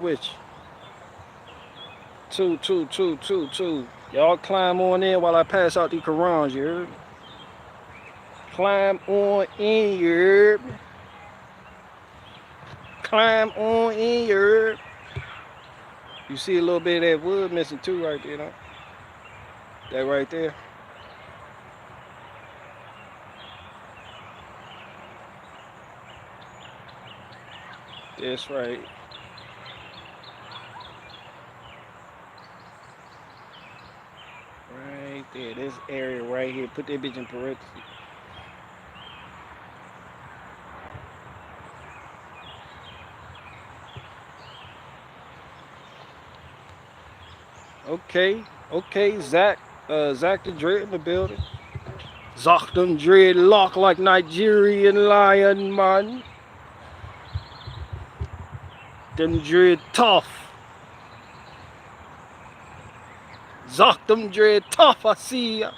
Which two. Y'all climb on in while I pass out the Qurans, you heard? Climb on in, you heard? Climb on in, you heard? You see a little bit of that wood missing too right there, though. That right there. That's right. Right there. This area right here. Put that bitch in parentheses. Okay, Zach the Dread in the building. Zach them dreadlock like Nigerian lion, man. Them dread tough. Zach them dread tough, I see ya.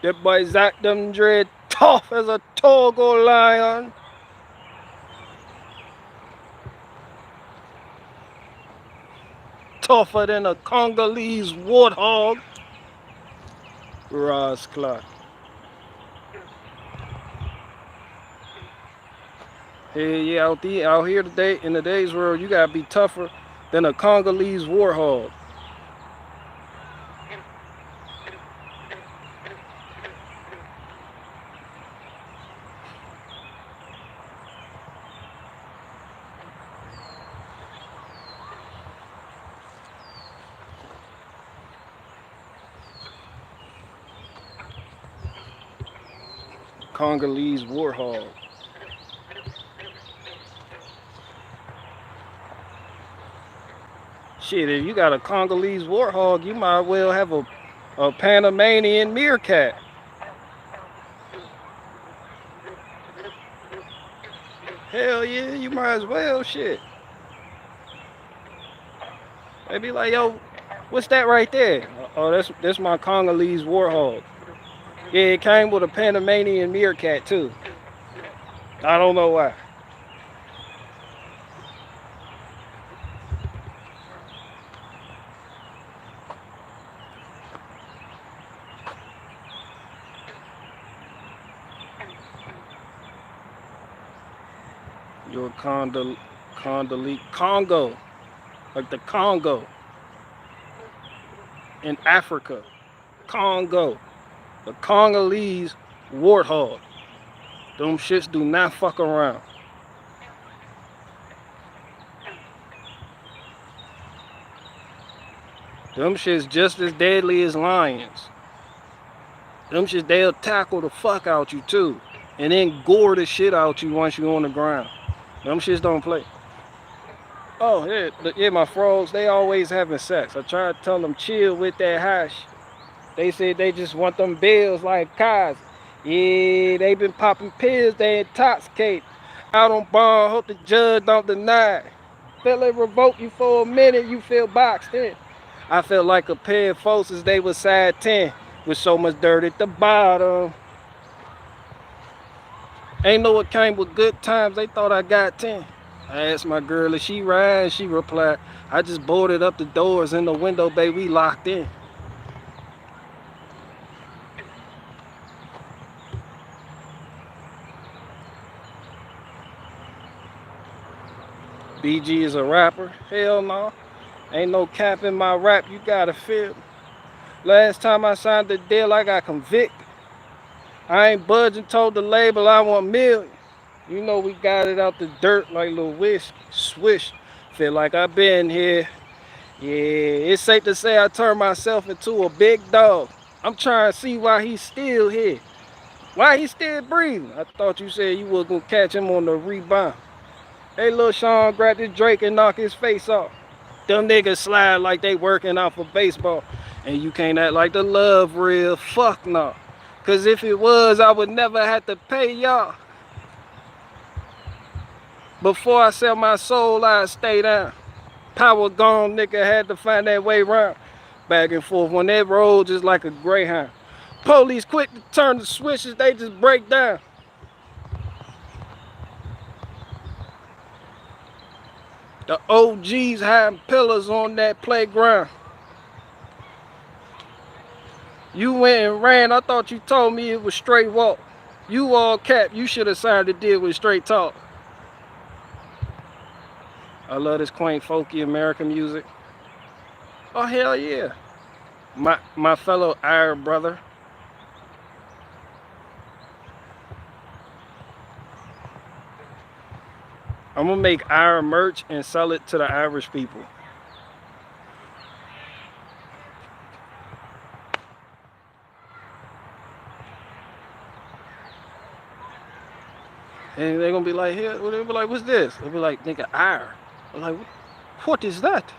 That boy Zach them dread tough as a Togo lion. Tougher than a Congolese warthog. Ross Clark. Hey, yeah, out here today in the day's world, you gotta be tougher than a Congolese warthog. Congolese warthog. Shit, if you got a Congolese warthog, you might well have a Panamanian meerkat. Hell yeah, you might as well, shit. They be like, yo, what's that right there? Oh, that's my Congolese warthog. Yeah, it came with a Panamanian meerkat too. I don't know why. Your Congo, like the Congo in Africa. Congo. The Congolese warthog. Them shits do not fuck around. Them shits just as deadly as lions. Them shits, they'll tackle the fuck out you too. And then gore the shit out you once you're on the ground. Them shits don't play. Oh, yeah, my frogs, they always having sex. I try to tell them chill with that hash. They said they just want them bills like cars. Yeah, they been popping pills, they intoxicate. Out on bond, hope the judge don't deny. Feel it revoke you for a minute, you feel boxed in. I felt like a pair of forces, they was side 10 with so much dirt at the bottom. Ain't know what came with good times, they thought I got 10. I asked my girl if she ride, she replied, I just boarded up the doors in the window, baby, we locked in. BG is a rapper? Hell no. Ain't no cap in my rap, you gotta feel. Last time I signed the deal, I got convicted. I ain't budging, told the label I want million. You know we got it out the dirt like little whiskey. Swish. Feel like I been here. Yeah, it's safe to say I turned myself into a big dog. I'm trying to see why he's still here. Why he still breathing? I thought you said you was gonna catch him on the rebound. Hey, Lil Sean grabbed his Drake and knock his face off. Them niggas slide like they working out for baseball. And you can't act like the love real. Fuck no. Cause if it was, I would never have to pay y'all. Before I sell my soul, I'd stay down. Power gone, nigga had to find that way round. back and forth. When they roll just like a greyhound. Police quick to turn the switches, they just break down. The OGs having pillars on that playground. You went and ran, I thought you told me it was straight walk. You all cap, you should have signed a deal with straight talk. I love this quaint folky American music. Oh hell yeah. My fellow Irish brother. I'm gonna make Irish merch and sell it to the Irish people. And they're gonna be like, here, they'll be like, what's this? They'll be like, nigga, Irish. I'm like, what is that?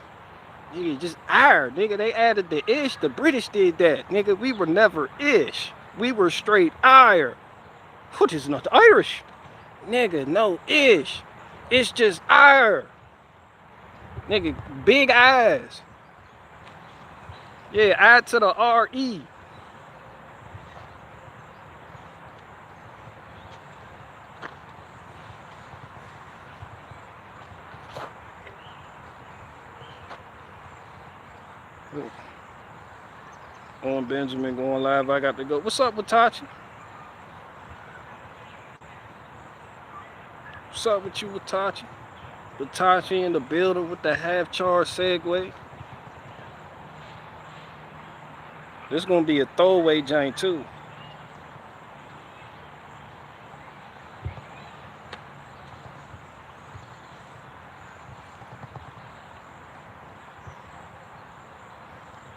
Nigga, just Irish. Nigga, they added the ish. The British did that. Nigga, we were never ish. We were straight Irish. What is not Irish? Nigga, no ish. It's just Irish. Nigga, big eyes. Yeah, I to the R-E. On Benjamin going live, I got to go. What's up, Watachi? What's up with you, Watachi? Watachi in the building with the half-charged Segway. This gonna be a throwaway joint too.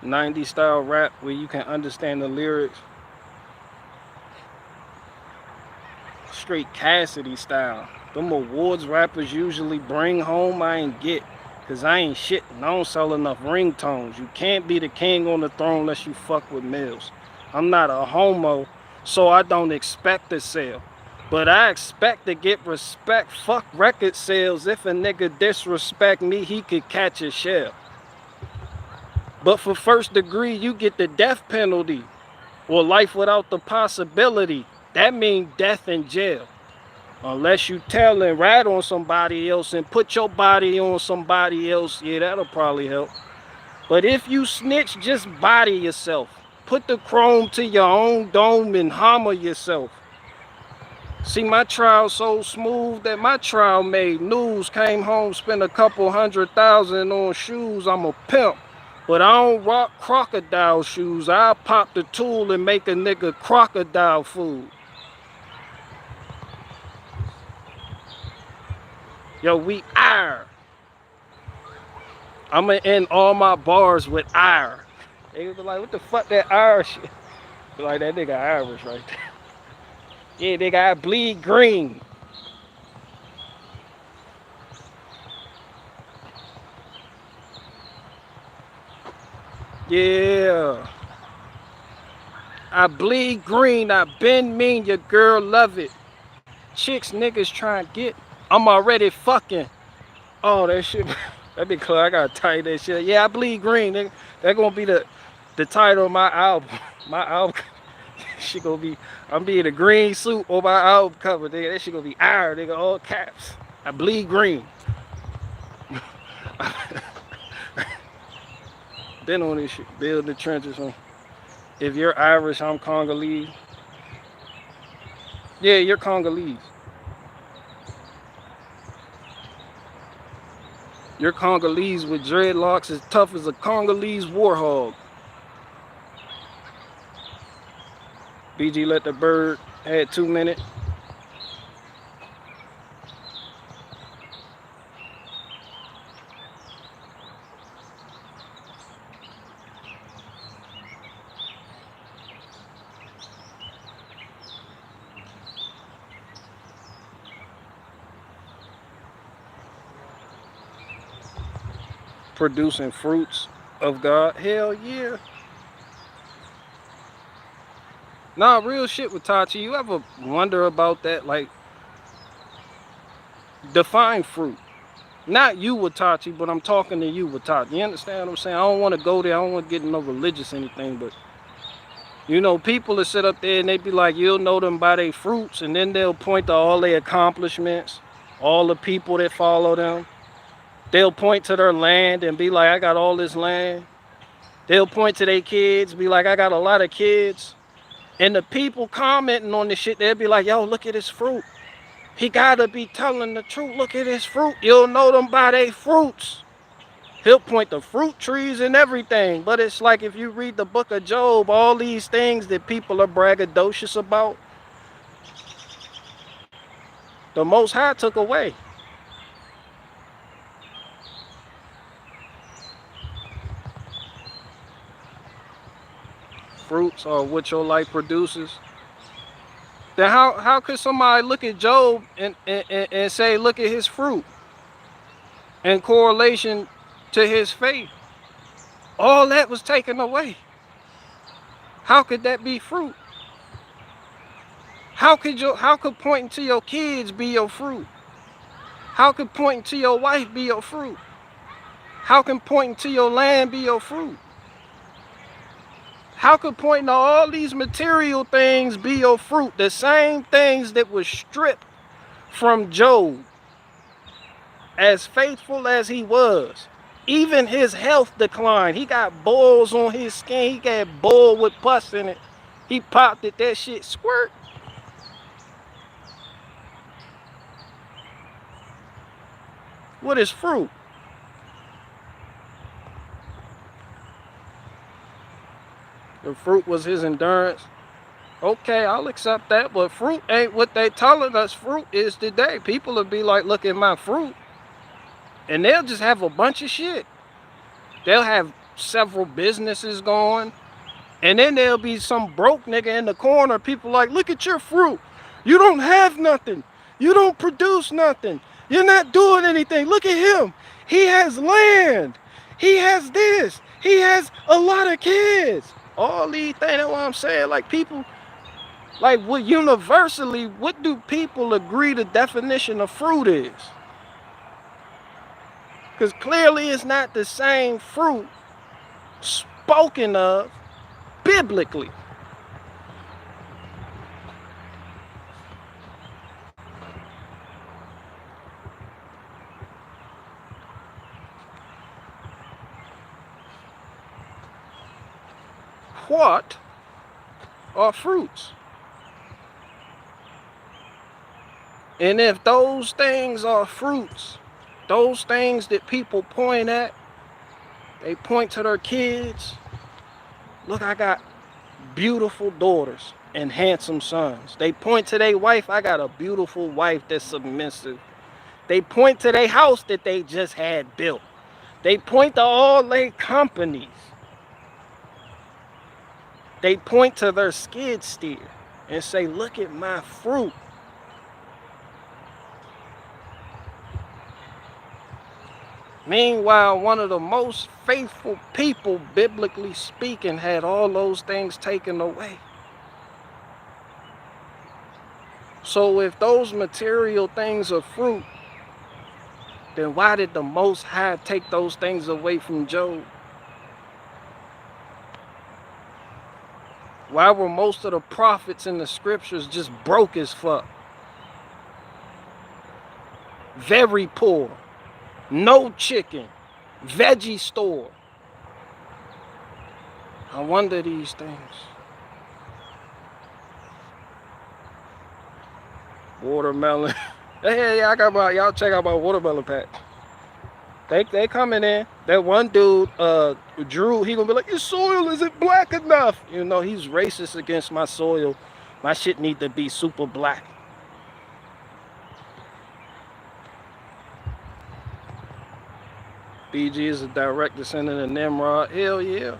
'90s style rap where you can understand the lyrics. Straight Cassidy style. Them awards rappers usually bring home I ain't get. Cause I ain't shit and I don't sell enough ringtones. You can't be the king on the throne unless you fuck with Mills. I'm not a homo, so I don't expect to sell. But I expect to get respect. Fuck record sales. If a nigga disrespect me, he could catch a shell. But for first degree, you get the death penalty. Or life without the possibility. That means death in jail. Unless you tell and rat on somebody else and put your body on somebody else, yeah, that'll probably help. But if you snitch, just body yourself. Put the chrome to your own dome and hammer yourself. See, my trial so smooth that my trial made news. Came home, spent a couple $100,000 on shoes. I'm a pimp, but I don't rock crocodile shoes. I'll pop the tool and make a nigga crocodile food. Yo, we ire. I'ma end all my bars with ire. They be like, what the fuck that ire shit? Be like, that nigga Irish right there. Yeah, nigga, I bleed green. Yeah. I bleed green, I been mean, your girl love it. Chicks niggas trying to get, I'm already fucking. Oh, that shit, that be clear. I gotta tight that shit. Yeah, I bleed green, nigga. That gonna be the title of my album. My album, shit gonna be, I'm being a green suit on my album cover, nigga. That shit gonna be iron, nigga, all caps. I bleed green. Been on this shit, build the trenches on. If you're Irish, I'm Congolese. Yeah, you're Congolese. You're Congolese with dreadlocks as tough as a Congolese warthog. BG let the bird, had 2 minutes. Producing fruits of God. Hell yeah. Nah, real shit with Tachi. You ever wonder about that? Like, define fruit. Not you, Watachi, but I'm talking to you, Watachi. You understand what I'm saying? I don't want to go there. I don't want to get no religious anything, but you know, people that sit up there and they be like, you'll know them by their fruits, and then they'll point to all their accomplishments, all the people that follow them. They'll point to their land and be like, I got all this land. They'll point to their kids, be like, I got a lot of kids. And the people commenting on this shit, they'll be like, yo, look at his fruit. He gotta be telling the truth. Look at his fruit. You'll know them by their fruits. He'll point to fruit trees and everything. But it's like if you read the book of Job, all these things that people are braggadocious about, the Most High took away. Fruits are what your life produces. Then how could somebody look at Job and say, look at his fruit in correlation to his faith? All that was taken away. How could that be fruit? How could pointing to your kids be your fruit? How could pointing to your wife be your fruit? How can pointing to your land be your fruit? How could pointing to all these material things be your fruit? The same things that were stripped from Job, as faithful as he was. Even his health declined. He got boils on his skin. He got boil with pus in it. He popped it, that shit squirt. What is fruit? The fruit was his endurance. Okay, I'll accept that, but fruit ain't what they telling us fruit is today. People will be like, look at my fruit. And they'll just have a bunch of shit. They'll have several businesses going. And then there'll be some broke nigga in the corner. People like, look at your fruit. You don't have nothing. You don't produce nothing. You're not doing anything. Look at him. He has land. He has this. He has a lot of kids. All these things, that's what I'm saying. Like people, like what universally, what do people agree the definition of fruit is? Because clearly it's not the same fruit spoken of biblically. What are fruits? And if those things are fruits, those things that people point at, they point to their kids. Look, I got beautiful daughters and handsome sons. They point to their wife. I got a beautiful wife that's submissive. They point to their house that they just had built. They point to all their companies. They point to their skid steer and say, look at my fruit. Meanwhile, one of the most faithful people, biblically speaking, had all those things taken away. So if those material things are fruit, then why did the Most High take those things away from Job? Why were most of the prophets in the scriptures just broke as fuck? Very poor. No chicken. Veggie store. I wonder these things. Watermelon. Hey, I got my, y'all check out my watermelon patch. They coming in. That one dude, Drew, he gonna be like, your soil isn't black enough. You know, he's racist against my soil. My shit need to be super black. BG is a direct descendant of Nimrod. Hell yeah.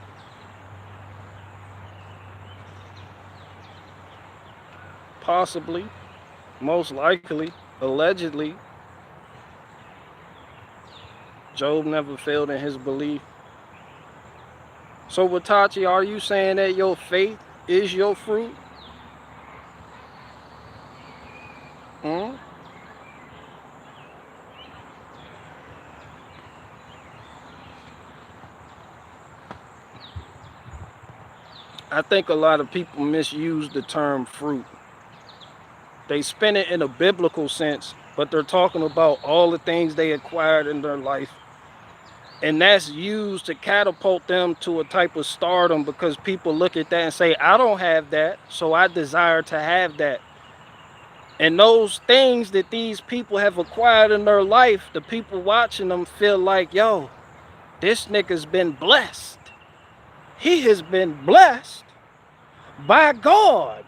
Possibly. Most likely. Allegedly. Job never failed in his belief. So Watachi, are you saying that your faith is your fruit? I think a lot of people misuse the term fruit. They spin it in a biblical sense, but they're talking about all the things they acquired in their life. And that's used to catapult them to a type of stardom, because people look at that and say, I don't have that, so I desire to have that. And those things that these people have acquired in their life, the people watching them feel like, yo, this nigga's been blessed. He has been blessed by God.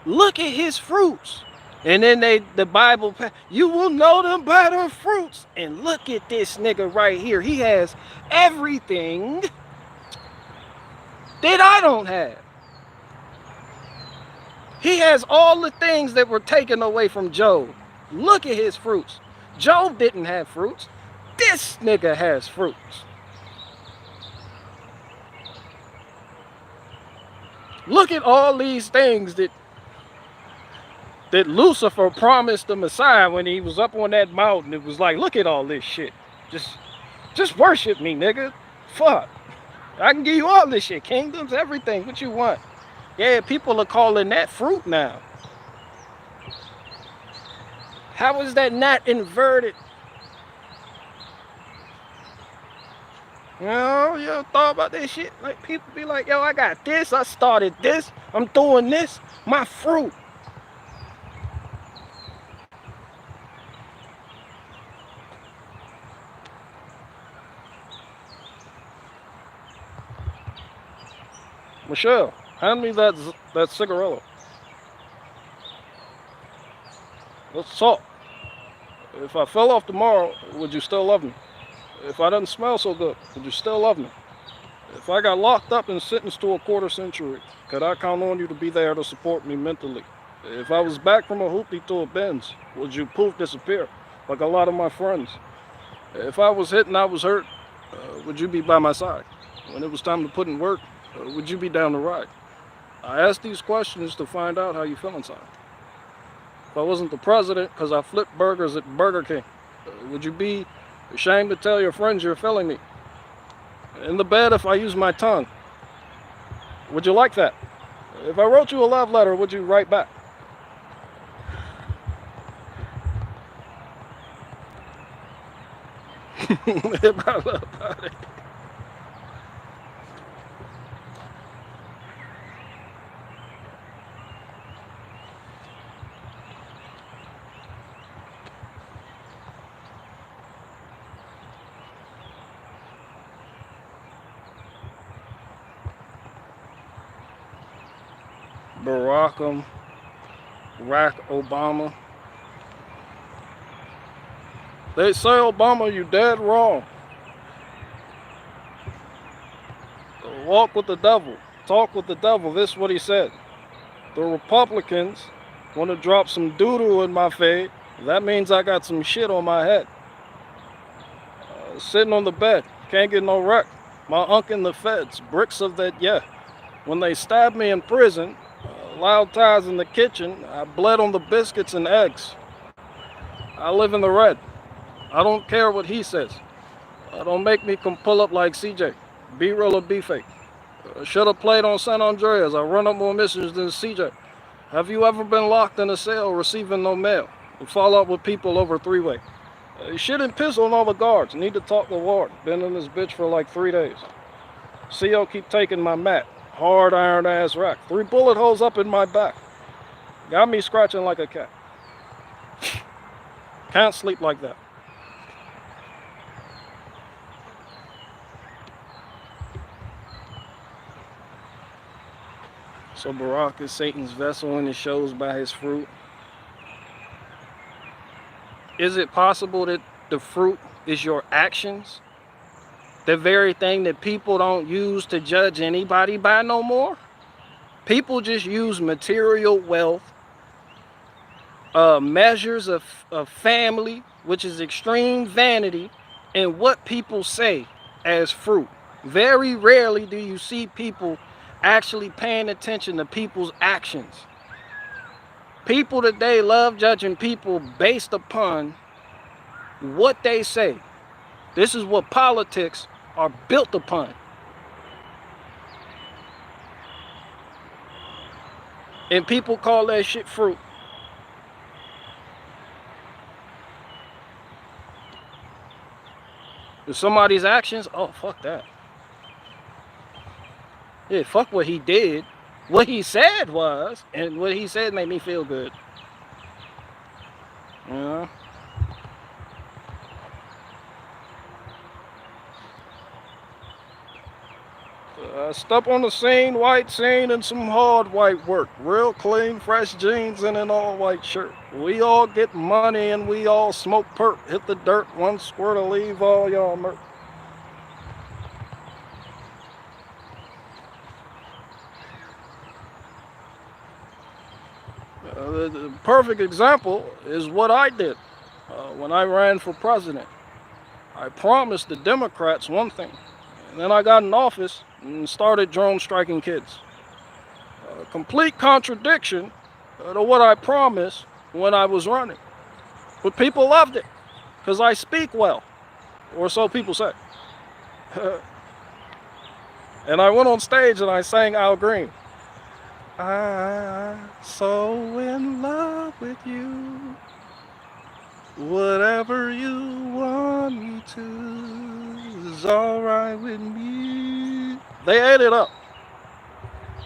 Look at his fruits. And then the Bible, you will know them by their fruits. And look at this nigga right here. He has everything that I don't have. He has all the things that were taken away from Job. Look at his fruits. Job didn't have fruits. This nigga has fruits. Look at all these things that Lucifer promised the Messiah when he was up on that mountain. It was like, look at all this shit. Just worship me, nigga. Fuck. I can give you all this shit. Kingdoms, everything. What you want? Yeah, people are calling that fruit now. How is that not inverted? You know, you ever thought about that shit? Like, people be like, yo, I got this. I started this. I'm doing this. My fruit. Michelle, hand me that cigarette. Let's talk. If I fell off tomorrow, would you still love me? If I didn't smell so good, would you still love me? If I got locked up and sentenced to a quarter century, could I count on you to be there to support me mentally? If I was back from a hoopty to a Benz, would you poof disappear, like a lot of my friends? If I was hit and I was hurt, would you be by my side? When it was time to put in work, would you be down to ride? I ask these questions to find out how you feel inside. If I wasn't the president because I flipped burgers at Burger King, would you be ashamed to tell your friends you're failing me? In the bed, if I use my tongue, would you like that? If I wrote you a love letter, would you write back? If I love about it. Barack Obama. They say, Obama, you dead wrong. Walk with the devil. Talk with the devil. This is what he said. The Republicans want to drop some doo-doo in my face. That means I got some shit on my head. Sitting on the bed. Can't get no wreck. My uncle in the feds. Bricks of that, yeah. When they stabbed me in prison, loud ties in the kitchen, I bled on the biscuits and eggs. I live in the red. I don't care what he says. Don't make me come pull up like CJ. Be real or be fake. Should have played on San Andreas. I run up more missions than CJ. Have you ever been locked in a cell receiving no mail? Fall out with people over three-way. You shouldn't piss on all the guards. Need to talk to Ward. Been in this bitch for like 3 days. CO keep taking my mat. Hard iron ass rack. 3 bullet holes up in my back. Got me scratching like a cat. Can't sleep like that. So Barack is Satan's vessel and it shows by his fruit. Is it possible that the fruit is your actions? The very thing that people don't use to judge anybody by no more? People just use material wealth, measures of family, which is extreme vanity, and what people say as fruit. Very rarely do you see people actually paying attention to people's actions. People today love judging people based upon what they say. This is what politics are built upon. And people call that shit fruit. If somebody's actions, oh, fuck that. Yeah, fuck what he did. What he said was, and what he said made me feel good. You know? Step on the scene, white scene, and some hard white work. Real clean, fresh jeans, and an all-white shirt. We all get money and we all smoke perk. Hit the dirt, one squirt to leave all y'all murk. The perfect example is what I did when I ran for president. I promised the Democrats one thing, and then I got in office and started drone striking kids. A complete contradiction to what I promised when I was running. But people loved it, because I speak well, or so people say. And I went on stage and I sang Al Green. I'm so in love with you. Whatever you want me to is alright with me. They ate it up.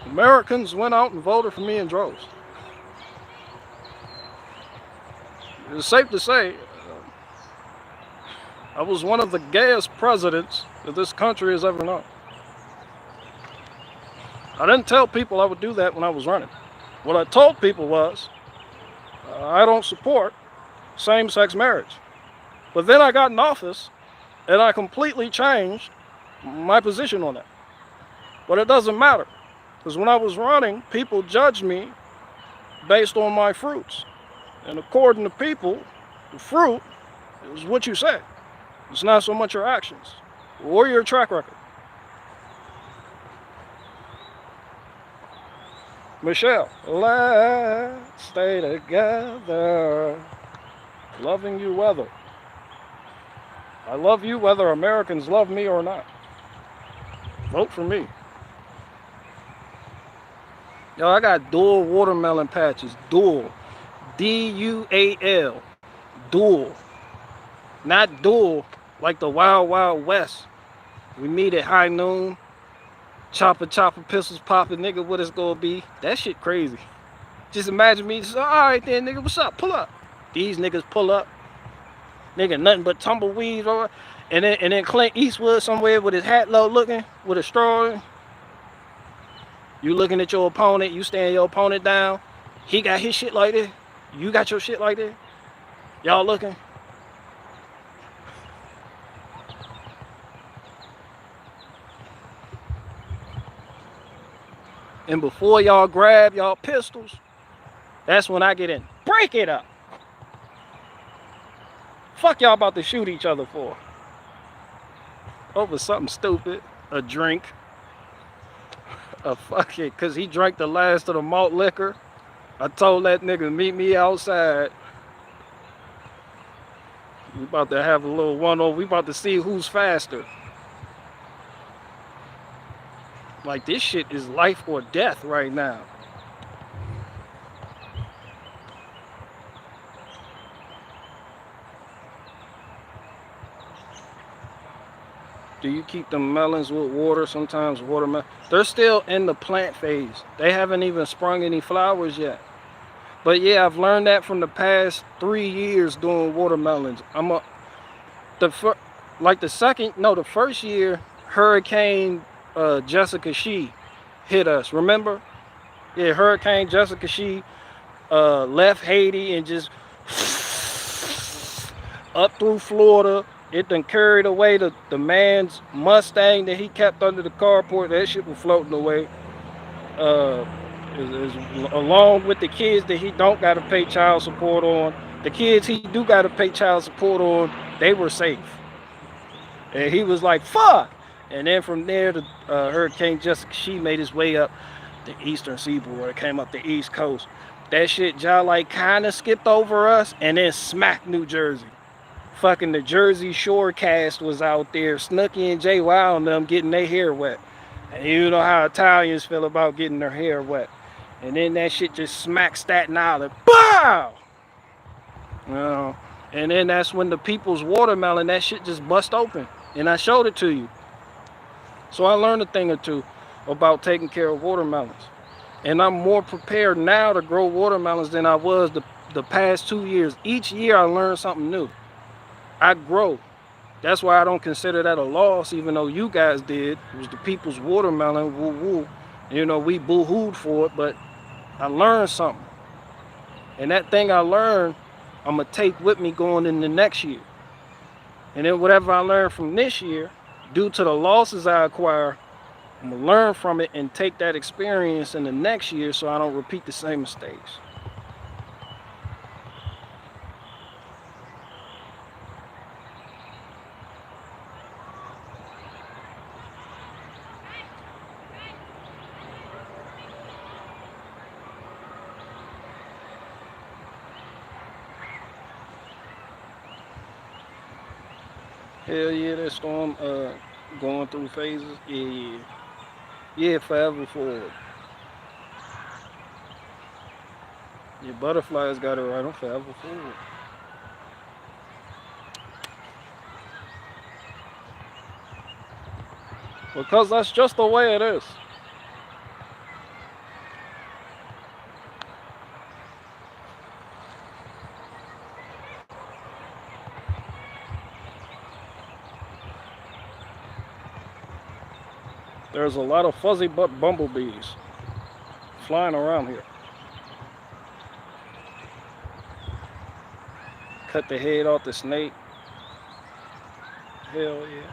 Americans went out and voted for me in droves. It's safe to say I was one of the gayest presidents that this country has ever known. I didn't tell people I would do that when I was running. What I told people was, I don't support same-sex marriage. But then I got in office, and I completely changed my position on that. But it doesn't matter, because when I was running, people judged me based on my fruits. And according to people, the fruit is what you say. It's not so much your actions or your track record. Michelle, let's stay together. Loving you whether. I love you whether Americans love me or not. Vote for me. Yo, I got dual watermelon patches. Dual. D-U-A-L. Dual. Not dual like the Wild Wild West. We meet at high noon. Chopper, pistols popping, nigga, what it's gonna be? That shit crazy. Just imagine me, just, all right then, nigga, what's up? Pull up. These niggas pull up. Nigga, nothing but tumbleweeds, and then Clint Eastwood somewhere with his hat low looking, with a straw in. You looking at your opponent, you staring your opponent down. He got his shit like this. You got your shit like this. Y'all looking. And before y'all grab y'all pistols, that's when I get in. Break it up. Fuck y'all about to shoot each other for? Over something stupid. A drink. A fucking, cause he drank the last of the malt liquor. I told that nigga meet me outside. We about to have a little one-over. We about to see who's faster. Like, this shit is life or death right now. Do you keep the melons with water? Sometimes watermelon. They're still in the plant phase. They haven't even sprung any flowers yet. But yeah, I've learned that from the past 3 years doing watermelons. The first year, Hurricane Jessica She hit us. Remember? Yeah, Hurricane Jessica She left Haiti and just up through Florida. It done carried away the man's Mustang that he kept under the carport. That shit was floating away. Along with the kids that he don't got to pay child support on. The kids he do got to pay child support on, they were safe. And he was like, fuck! And then from there, the Hurricane Jessica She made his way up the eastern seaboard. It came up the East Coast. That shit, y'all, like, kind of skipped over us and then smacked New Jersey. Fucking the Jersey Shore cast was out there, Snooki and Jay Wild and them getting their hair wet. And you know how Italians feel about getting their hair wet. And then that shit just smacks Staten Island. Bow! You know, and then that's when the people's watermelon, that shit just bust open. And I showed it to you. So I learned a thing or two about taking care of watermelons. And I'm more prepared now to grow watermelons than I was the past 2 years. Each year I learn something new. I grow. That's why I don't consider that a loss, even though you guys did. It was the people's watermelon, woo woo. You know, we boo-hooed for it, but I learned something. And that thing I learned, I'm going to take with me going in the next year. And then whatever I learned from this year, due to the losses I acquire, I'm going to learn from it and take that experience in the next year so I don't repeat the same mistakes. Hell yeah, that storm going through phases. Yeah, forever forward. Your butterflies got it right on forever forward. Because that's just the way it is. There's a lot of fuzzy butt bumblebees flying around here. Cut the head off the snake. Hell yeah.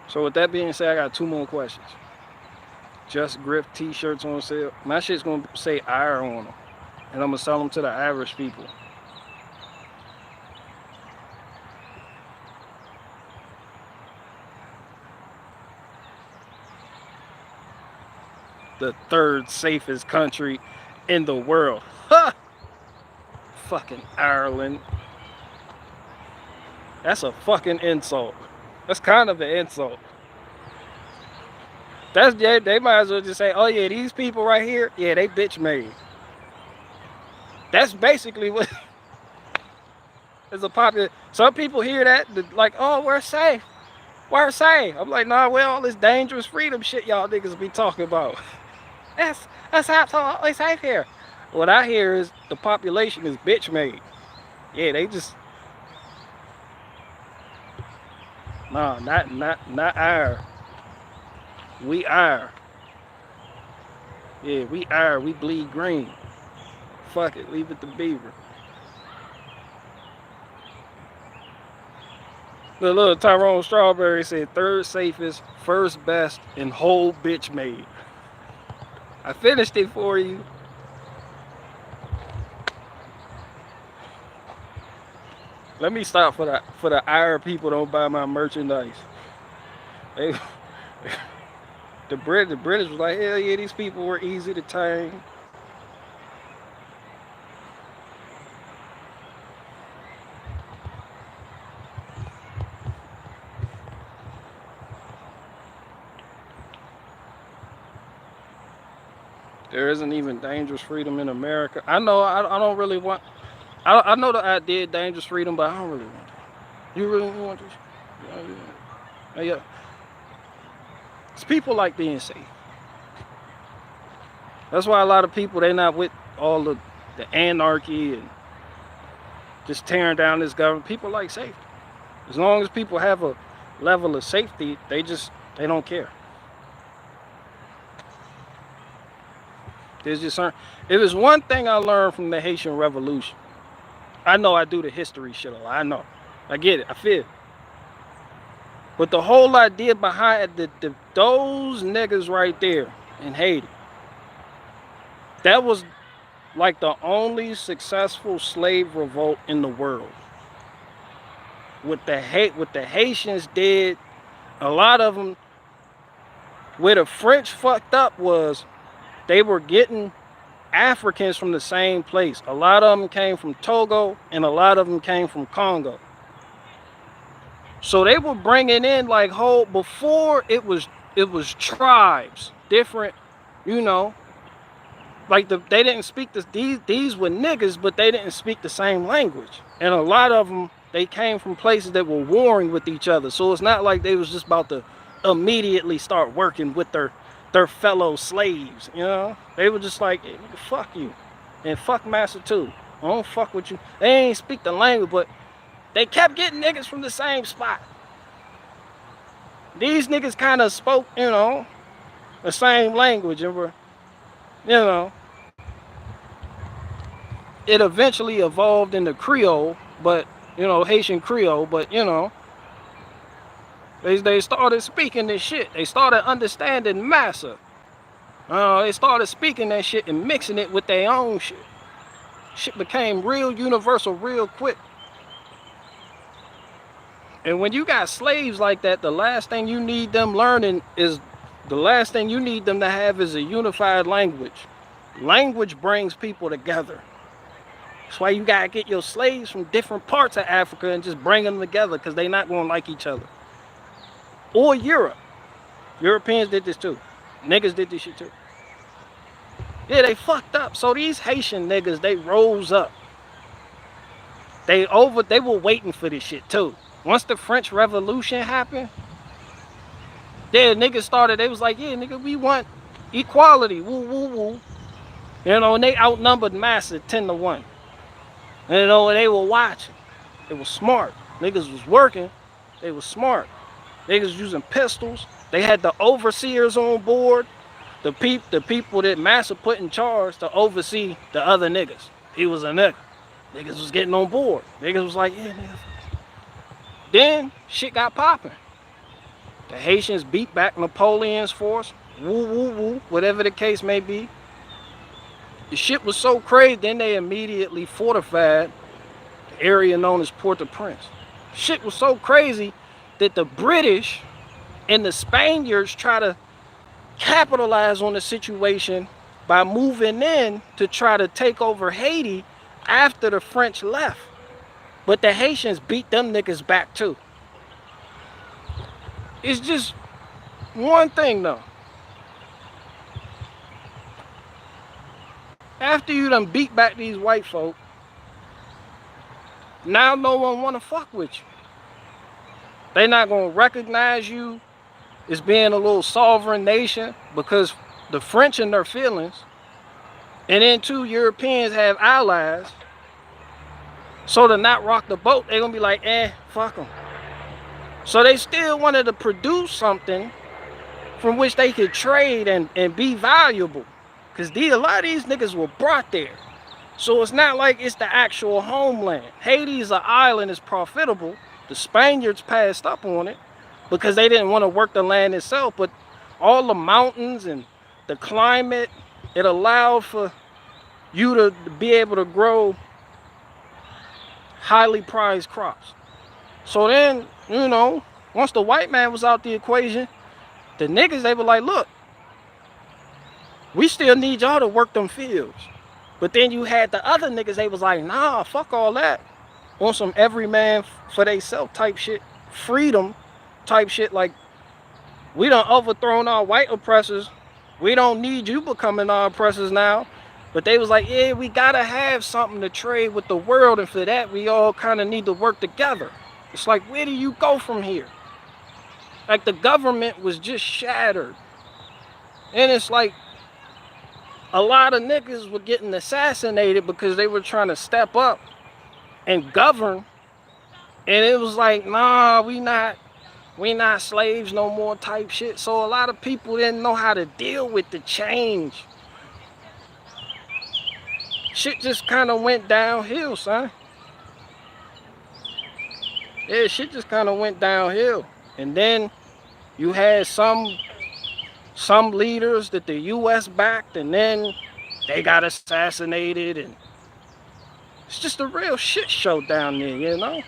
So with that being said, I got 2 more questions. Just Grip t-shirts on sale. My shit's gonna say IRE on them. And I'm gonna sell them to the average people. The 3rd safest country in the world. Ha! Fucking Ireland. That's a fucking insult. That's kind of an insult. That's, yeah, they might as well just say, oh yeah, these people right here, yeah, they bitch made. That's basically what is a popular. Some people hear that, like, oh, we're safe. We're safe. I'm like, nah, well, all this dangerous freedom shit y'all niggas be talking about. That's absolutely safe here. What I hear is the population is bitch made. Yeah, they just nah, not our. We are. Yeah, we are. We bleed green. Fuck it, leave it to Beaver. The little Tyrone Strawberry said 3rd safest, 1st best, and whole bitch made. I finished it for you. Let me stop for the IRE people don't buy my merchandise. They, the British was like, hell yeah, these people were easy to tame. There isn't even dangerous freedom in America. I know I don't really want. I know the idea of dangerous freedom, but I don't really want it. You really want this? Yeah. It's people like being safe. That's why a lot of people, they're not with all the anarchy and just tearing down this government. People like safety. As long as people have a level of safety, they don't care. There's just certain. If there's one thing I learned from the Haitian Revolution, I know I do the history shit a lot. I know. I get it. I feel it. But the whole idea behind those niggas right there in Haiti, that was like the only successful slave revolt in the world. What the Haitians did, a lot of them, where the French fucked up was they were getting Africans from the same place. A lot of them came from Togo and a lot of them came from Congo. So they were bringing in like whole, before it was tribes, different, you know, like they didn't speak this, these were niggas, but they didn't speak the same language. And a lot of them, they came from places that were warring with each other. So it's not like they was just about to immediately start working with their fellow slaves, you know? They were just like, hey, fuck you. And fuck Master too. I don't fuck with you. They ain't speak the language, but they kept getting niggas from the same spot. These niggas kind of spoke, you know, the same language, and were, you know, it eventually evolved into Creole, but, you know, Haitian Creole, but, you know, they started speaking this shit. They started understanding Massa. They started speaking that shit and mixing it with their own shit. Shit became real universal real quick. And when you got slaves like that, the last thing you need them learning is, the last thing you need them to have is a unified language. Language brings people together. That's why you gotta get your slaves from different parts of Africa and just bring them together, because they're not gonna like each other. Or Europe. Europeans did this too. Niggas did this shit too. Yeah, they fucked up. So these Haitian niggas, they rose up. They were waiting for this shit too. Once the French Revolution happened, yeah, niggas started, they was like, yeah, nigga, we want equality, woo, woo, woo. You know, and they outnumbered Massa 10-1. And, you know, they were watching. They were smart. Niggas was working. They were smart. Niggas was using pistols. They had the overseers on board. The people that Massa put in charge to oversee the other niggas. He was a nigga. Niggas was getting on board. Niggas was like, yeah, niggas. Then shit got popping. The Haitians beat back Napoleon's force. Woo, woo, woo. Whatever the case may be. The shit was so crazy, then they immediately fortified the area known as Port-au-Prince. Shit was so crazy that the British and the Spaniards try to capitalize on the situation by moving in to try to take over Haiti after the French left. But the Haitians beat them niggas back too. It's just one thing though. After you done beat back these white folk, now no one wanna fuck with you. They not gonna recognize you as being a little sovereign nation, because the French in their feelings, and then two Europeans have allies. So to not rock the boat, they're gonna be like, fuck them. So they still wanted to produce something from which they could trade and be valuable. Because a lot of these niggas were brought there. So it's not like it's the actual homeland. Haiti is an island, it's profitable. The Spaniards passed up on it because they didn't want to work the land itself. But all the mountains and the climate, it allowed for you to be able to grow highly prized crops. So then, you know, once the white man was out the equation, the niggas, they were like, look, we still need y'all to work them fields. But then you had the other niggas, they was like, nah, fuck all that. On some every man for they self type shit, freedom type shit, like, we done overthrown our white oppressors. We don't need you becoming our oppressors now. But they was like, yeah, we gotta have something to trade with the world, and for that we all kind of need to work together. It's like, where do you go from here? Like, the government was just shattered. And it's like, a lot of niggas were getting assassinated because they were trying to step up and govern. And it was like, nah, we not slaves no more type shit. So a lot of people didn't know how to deal with the change. Shit just kind of went downhill, son. Yeah, shit just kind of went downhill. And then you had some leaders that the U.S. backed, and then they got assassinated, and it's just a real shit show down there, you know?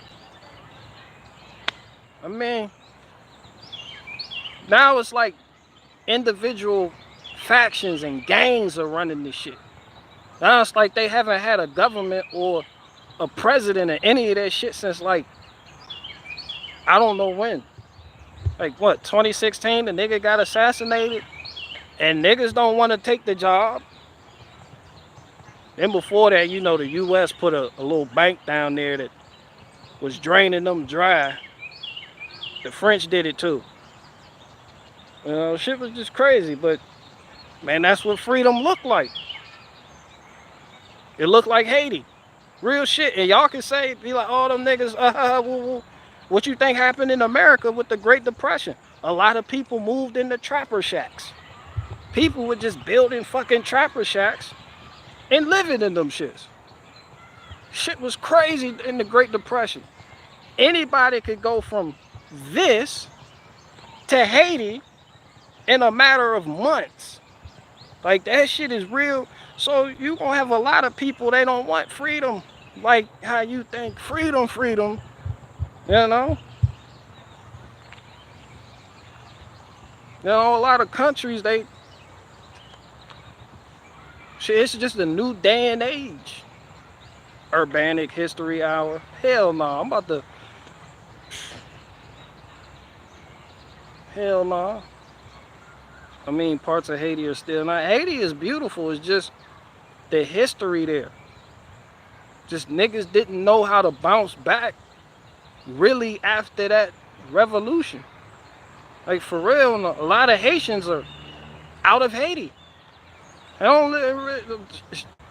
I mean, now it's like individual factions and gangs are running this shit. Now it's like they haven't had a government or a president or any of that shit since like I don't know when. Like what, 2016, the nigga got assassinated and niggas don't want to take the job. Then before that, you know, the US put a little bank down there that was draining them dry. The French did it too. You know, shit was just crazy, but man, that's what freedom looked like. It looked like Haiti. Real shit. And y'all can say, be like, oh, them niggas, woo, woo. What you think happened in America with the Great Depression? A lot of people moved into trapper shacks. People were just building fucking trapper shacks and living in them shits. Shit was crazy in the Great Depression. Anybody could go from this to Haiti in a matter of months. Like, that shit is real. So you gonna have a lot of people, they don't want freedom like how you think freedom, you know? You know, a lot of countries, shit, it's just a new day and age. Urbanic History Hour. Hell no, I'm about to, hell no. I mean, parts of Haiti are still not. Haiti is beautiful, it's just the history there. Just niggas didn't know how to bounce back really after that revolution. Like, for real, a lot of Haitians are out of Haiti. They don't live,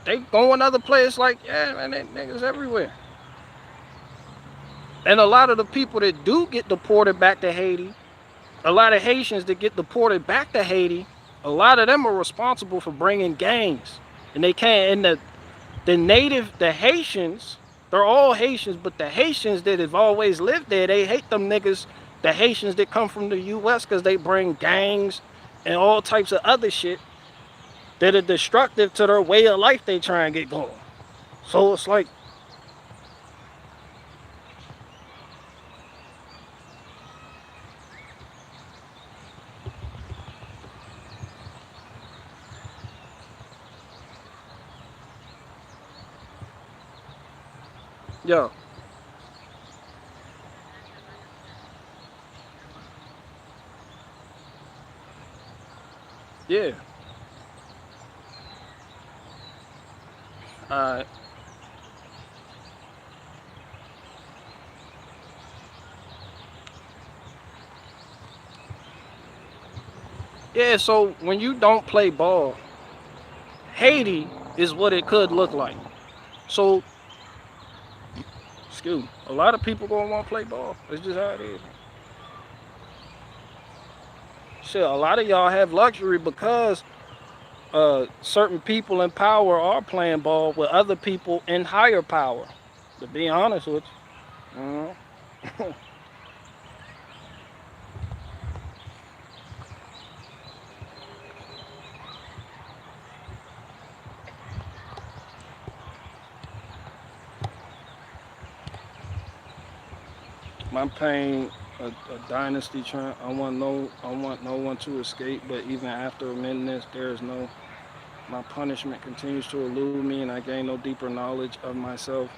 they going other places. Like, yeah, man, they niggas everywhere. And a lot of the people that do get deported back to Haiti, a lot of Haitians that get deported back to Haiti, a lot of them are responsible for bringing gangs. And they can't, and the Haitians, they're all Haitians, but the Haitians that have always lived there, they hate them niggas, the Haitians that come from the US, because they bring gangs and all types of other shit that are destructive to their way of life they try and get going. So it's like, yo. Yeah. Alright. Yeah, so when you don't play ball, Haiti is what it could look like. So, excuse me, a lot of people gonna want to play ball. It's just how it is. Shit, a lot of y'all have luxury because certain people in power are playing ball with other people in higher power. To be honest with you. I'm paying a dynasty trend. I want no one to escape, but even after amending this, there is no, my punishment continues to elude me and I gain no deeper knowledge of myself.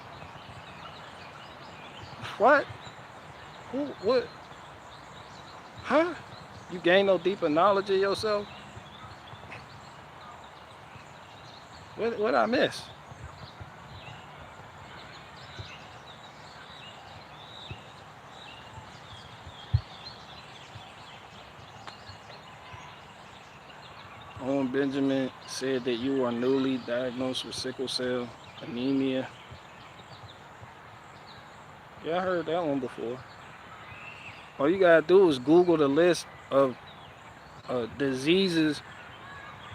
What? Who, what? Huh? You gain no deeper knowledge of yourself? What I miss? Owen Benjamin said that you are newly diagnosed with sickle cell anemia. Yeah, I heard that one before. All you gotta do is Google the list of diseases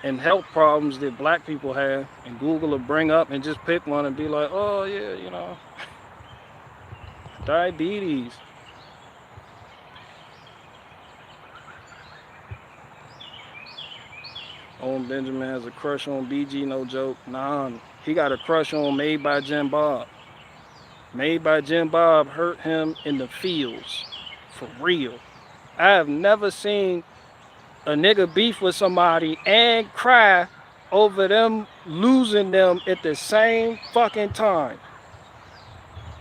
and health problems that black people have, and Google will bring up and just pick one and be like, oh yeah, you know, diabetes. Owen Benjamin has a crush on BG, no joke. Nah, he got a crush on Made by Jim Bob. Made by Jim Bob hurt him in the fields. For real. I have never seen a nigga beef with somebody and cry over them losing them at the same fucking time.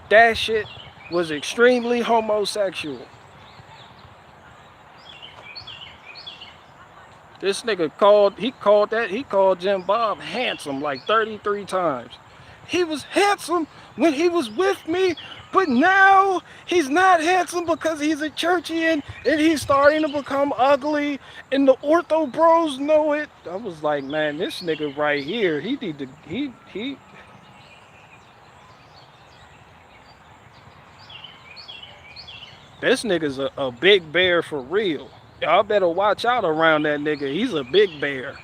That shit was extremely homosexual. This nigga he called Jim Bob handsome like 33 times. He was handsome when he was with me, but now he's not handsome because he's a churchian and he's starting to become ugly, and the ortho bros know it. I was like, man, this nigga right here, he need to, he. This nigga's a big bear for real. Y'all better watch out around that nigga. He's a big bear.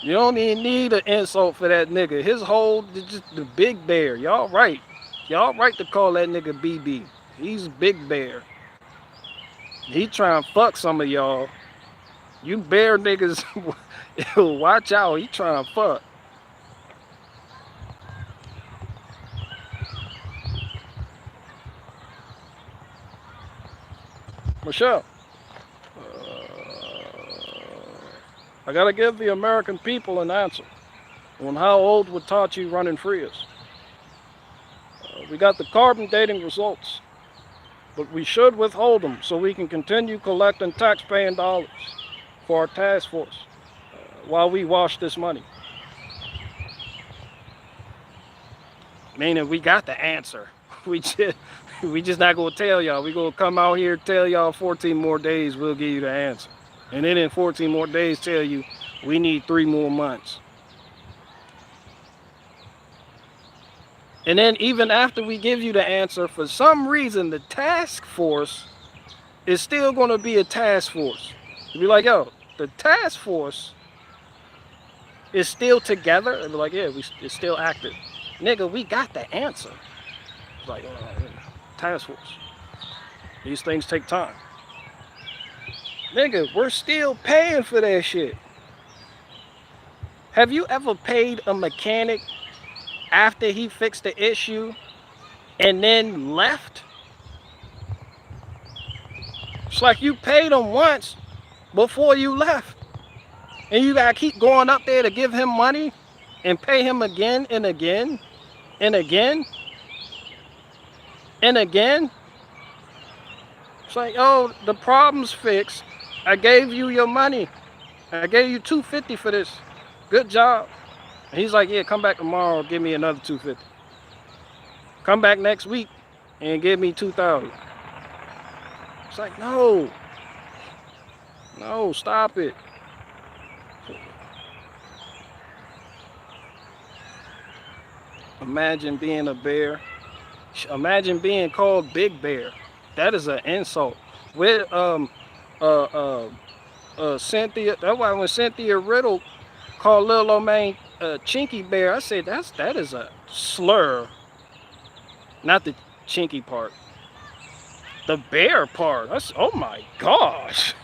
You don't even need an insult for that nigga. His whole, just the big bear. Y'all right. Y'all right to call that nigga BB. He's big bear. He trying to fuck some of y'all. You bear niggas, watch out. He trying to fuck. Michelle, I gotta give the American people an answer on how old would taught you running free is. We got the carbon dating results, but we should withhold them so we can continue collecting tax-paying dollars for our task force while we wash this money. Meaning we got the answer. We just not gonna tell y'all. We gonna come out here, tell y'all 14 more days, we'll give you the answer. And then in 14 more days tell you we need 3 more months. And then even after we give you the answer, for some reason the task force is still gonna be a task force. You'll be like, yo, the task force is still together. And be like, yeah, it's still active. Nigga, we got the answer. It's like, task force. These things take time. Nigga, we're still paying for that shit. Have you ever paid a mechanic after he fixed the issue and then left? It's like you paid him once before you left. And you gotta keep going up there to give him money and pay him again and again and again and again. It's like, oh, the problem's fixed. I gave you your money. I gave you $250 for this. Good job. And he's like, yeah, come back tomorrow, give me another $250. Come back next week and give me $2,000. It's like, no. No, stop it. Imagine being a bear. Imagine being called Big Bear. That is an insult. With Cynthia, that's why when Cynthia Riddle called Lil O'Maine Chinky Bear, I said that is a slur. Not the chinky part. The bear part. That's, oh my gosh.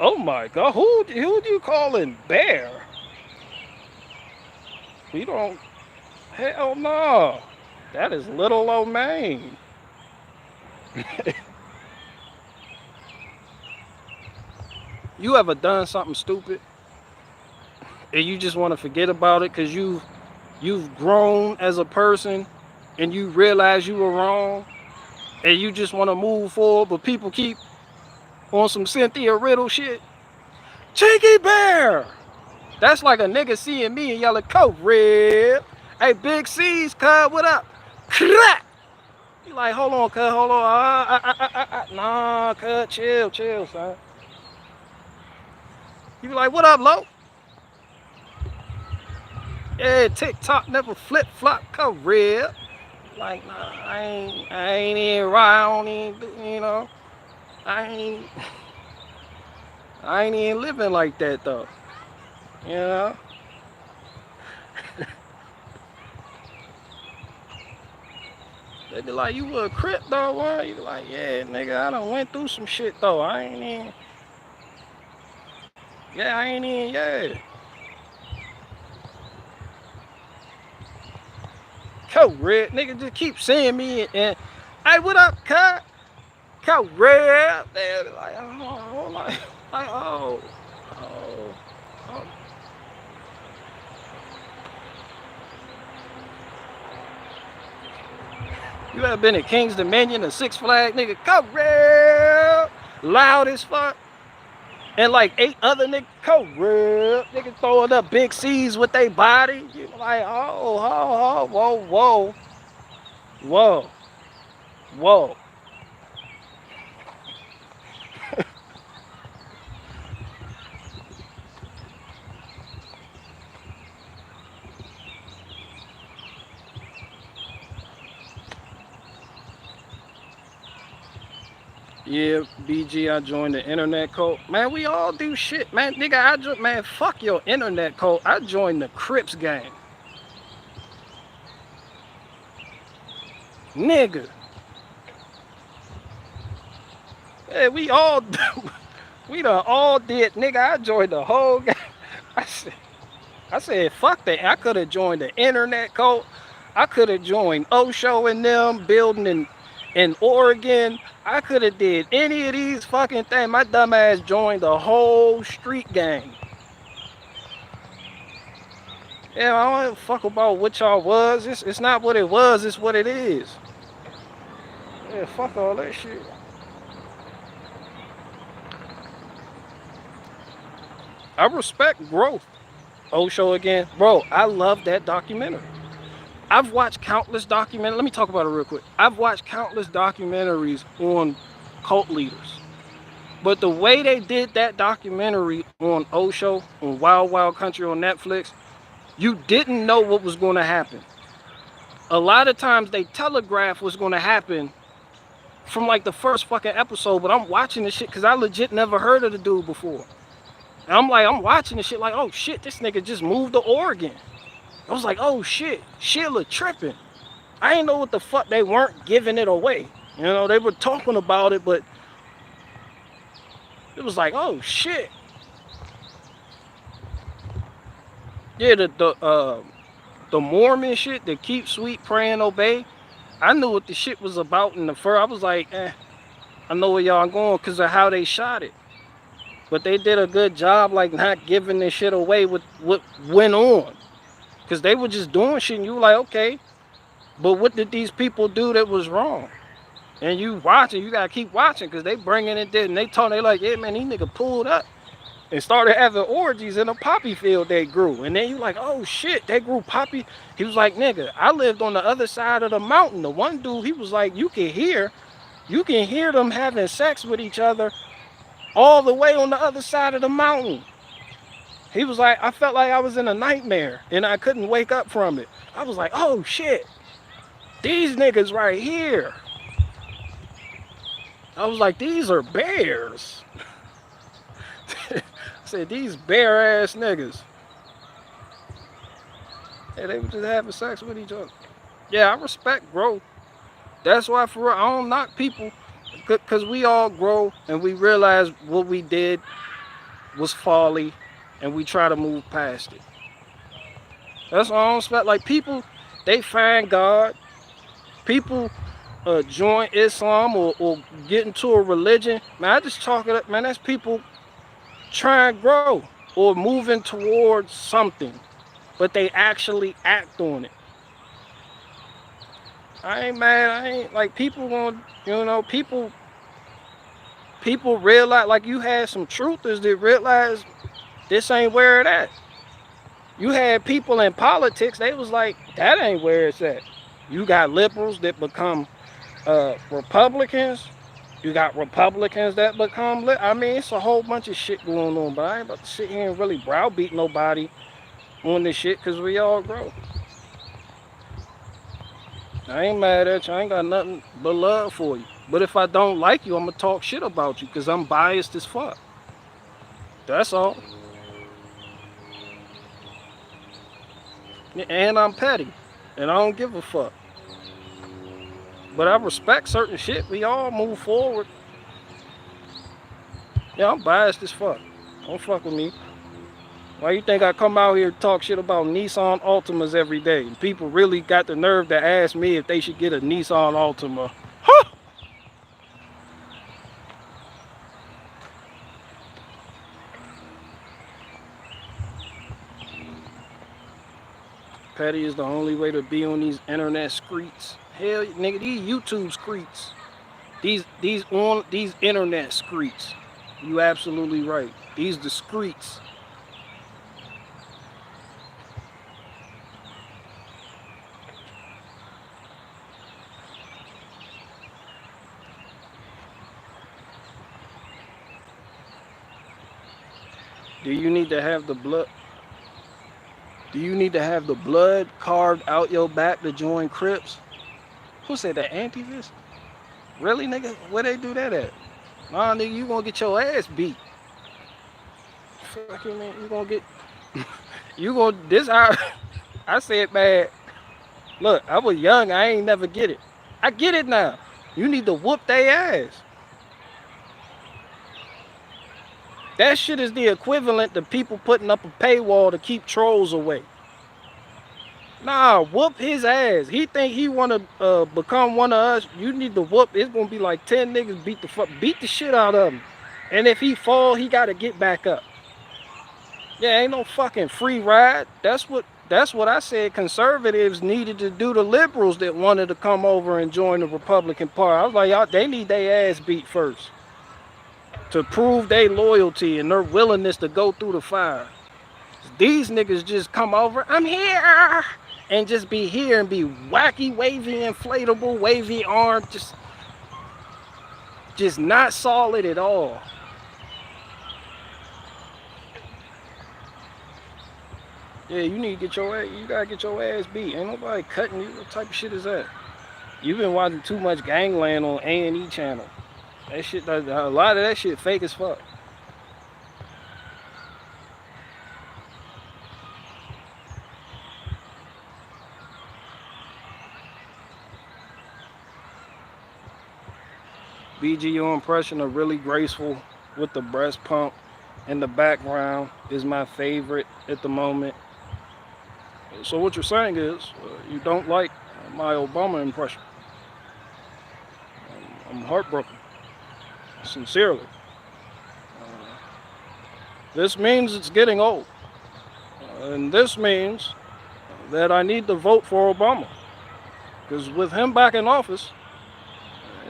Oh my God. Who do you calling bear? We don't. Hell no. That is Little O'Maine. You ever done something stupid and you just want to forget about it because you've grown as a person and you realize you were wrong and you just want to move forward, but people keep on some Cynthia Riddle shit? Chinky Bear! That's like a nigga seeing me and yelling, "Coat Red. Hey, Big C's, cuz, what up?" Crack! You like, hold on, cuz, hold on. Nah, cuz, chill, son. You be like, what up, Lo? Yeah, TikTok never flip-flop, cuz, Red. Like, nah, I ain't even right, I don't even, you know. I ain't even living like that, though. You know? They be like, you a Crip though, what? You be like, yeah, nigga, I done went through some shit though. I ain't even, yeah. Coat Red, nigga, just keep seeing me and hey, what up, cut? Coat Red. They be like, oh, like, oh. You ever been at King's Dominion or Six Flags, nigga? Come real loud as fuck. And like 8 other niggas come real. Niggas throwing up big C's with their body. You like, whoa. Yeah, BG, I joined the internet cult. Man, we all do shit. Man, nigga, man, fuck your internet cult. I joined the Crips gang. Nigga. Hey, we all we done all did, nigga. I joined the whole gang. I said, fuck that. I could have joined the internet cult. I could have joined Osho and them building in Oregon. I could have did any of these fucking things. My dumb ass joined the whole street gang. Yeah, I don't fuck about what y'all was. It's not what it was, it's what it is. Yeah, fuck all that shit. I respect growth. Osho again. Bro, I love that documentary. I've watched countless documentaries. Let me talk about it real quick. I've watched countless documentaries on cult leaders. But the way they did that documentary on Osho, on Wild Wild Country on Netflix, you didn't know what was going to happen. A lot of times they telegraph what's going to happen from like the first fucking episode, but I'm watching this shit because I legit never heard of the dude before. And I'm watching this shit like, oh shit, this nigga just moved to Oregon. I was like, oh shit, Sheila tripping. I didn't know what the fuck, they weren't giving it away. You know, they were talking about it, but it was like, oh shit. Yeah, the Mormon shit, the keep sweet, pray and obey. I knew what the shit was about in the first. I was like, I know where y'all going because of how they shot it. But they did a good job, like, not giving this shit away with what went on. Because they were just doing shit, and you were like, okay, but what did these people do that was wrong? And you watching, you got to keep watching, because they bringing it there, and they like, yeah, man, these niggas pulled up and started having orgies in a poppy field they grew. And then you like, oh, shit, they grew poppy. He was like, nigga, I lived on the other side of the mountain. The one dude, he was like, you can hear them having sex with each other all the way on the other side of the mountain. He was like, I felt like I was in a nightmare and I couldn't wake up from it. I was like, oh shit, these niggas right here. I was like, these are bears. I said, these bear ass niggas. Yeah, they were just having sex with each other. Yeah, I respect growth. That's why for real, I don't knock people. Because we all grow and we realize what we did was folly and we try to move past it. That's all I don't expect. Like, people, they find God. People join Islam or get into a religion. Man, I just chalk it up, man, that's people trying to grow or moving towards something. But they actually act on it. I ain't mad. I ain't like people want, you know, people realize, like, you had some truthers that realize this ain't where it at. You had people in politics, they was like, that ain't where it's at. You got liberals that become Republicans. You got Republicans that become I mean, it's a whole bunch of shit going on, but I ain't about to sit here and really browbeat nobody on this shit because we all grow. I ain't mad at you. I ain't got nothing but love for you. But if I don't like you, I'm going to talk shit about you because I'm biased as fuck. That's all. And I'm petty. And I don't give a fuck. But I respect certain shit. We all move forward. Yeah, I'm biased as fuck. Don't fuck with me. Why you think I come out here to talk shit about Nissan Altimas every day? And people really got the nerve to ask me if they should get a Nissan Altima. Huh! Petty is the only way to be on these internet streets. Hell, nigga, these YouTube streets. These internet streets. You absolutely right. These the streets. Do you need to have the blood? Do you need to have the blood carved out your back to join Crips? Who said that? Antivis? Really, nigga? Where they do that at? Nah, nigga, you gonna get your ass beat. Fucking man, you gonna get. You gonna this how I said, man. Look, I was young. I ain't never get it. I get it now. You need to whoop their ass. That shit is the equivalent to people putting up a paywall to keep trolls away. Nah, whoop his ass. He think he wanna become one of us. You need to whoop. It's gonna be like 10 niggas beat the shit out of him. And if he fall, he gotta get back up. Yeah, ain't no fucking free ride. That's what I said conservatives needed to do to liberals that wanted to come over and join the Republican Party. I was like, y'all, they need their ass beat first to prove their loyalty and their willingness to go through the fire. These niggas just come over, I'm here, and just be here and be wacky, wavy, inflatable, wavy arm, just not solid at all. Yeah, you need to get your ass, you gotta get your ass beat. Ain't nobody cutting you. What type of shit is that? You've been watching too much Gangland on A&E channel. That shit, a lot of that shit fake as fuck. BG, your impression of really graceful with the breast pump in the background is my favorite at the moment. So what you're saying is you don't like my Obama impression. I'm heartbroken. Sincerely. This means it's getting old. And this means that I need to vote for Obama. Because with him back in office,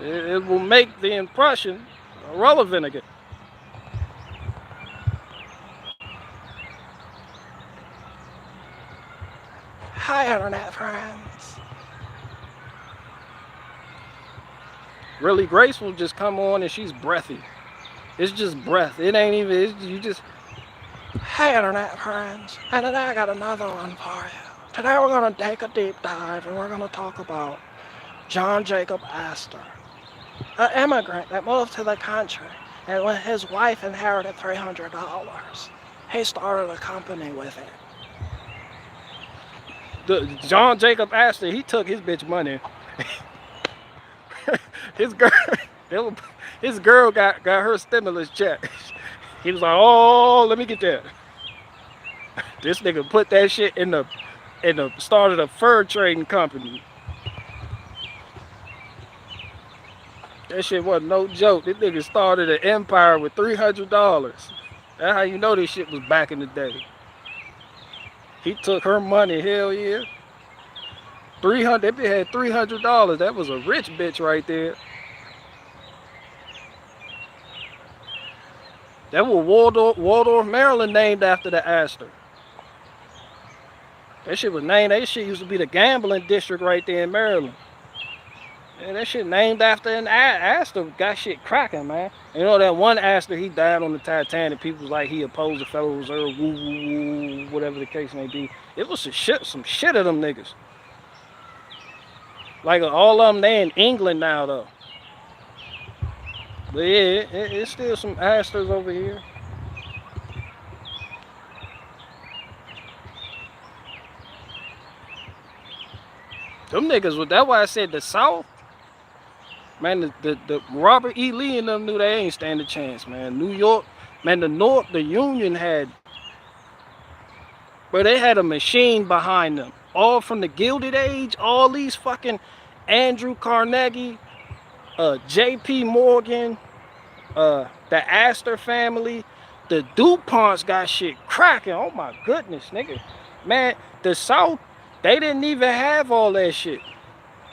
it will make the impression relevant again. Hi, internet friends. Really graceful just come on and she's breathy. It's just breath. It ain't even, you just, hey internet friends. And today I got another one for you. Today we're gonna take a deep dive and we're gonna talk about John Jacob Astor, an immigrant that moved to the country, and when his wife inherited $300, he started a company with it. John Jacob Astor, he took his bitch money. his girl got her stimulus check. He was like, oh, let me get that. This nigga put that shit in the started a fur trading company. That shit wasn't no joke. This nigga started an empire with $300. That's how you know this shit was back in the day. He took her money, hell yeah. 300, if it had $300, that was a rich bitch right there. That was Waldorf, Maryland, named after the Astor. That shit was named, that shit used to be the gambling district right there in Maryland. And that shit named after an Astor got shit cracking, man. You know that one Astor, he died on the Titanic. People was like he opposed the Federal Reserve, woo, woo, woo, whatever the case may be. It was some shit of them niggas. Like all of them, they in England now though. But yeah, it's still some Astors over here. Them niggas, that's why I said the South. Man, the Robert E. Lee and them knew they ain't stand a chance, man. New York, man, the North, the Union had, but they had a machine behind them. All from the Gilded Age, all these fucking Andrew Carnegie, J.P. Morgan, the Astor family, the DuPonts got shit cracking. Oh my goodness, nigga. Man, the South, they didn't even have all that shit.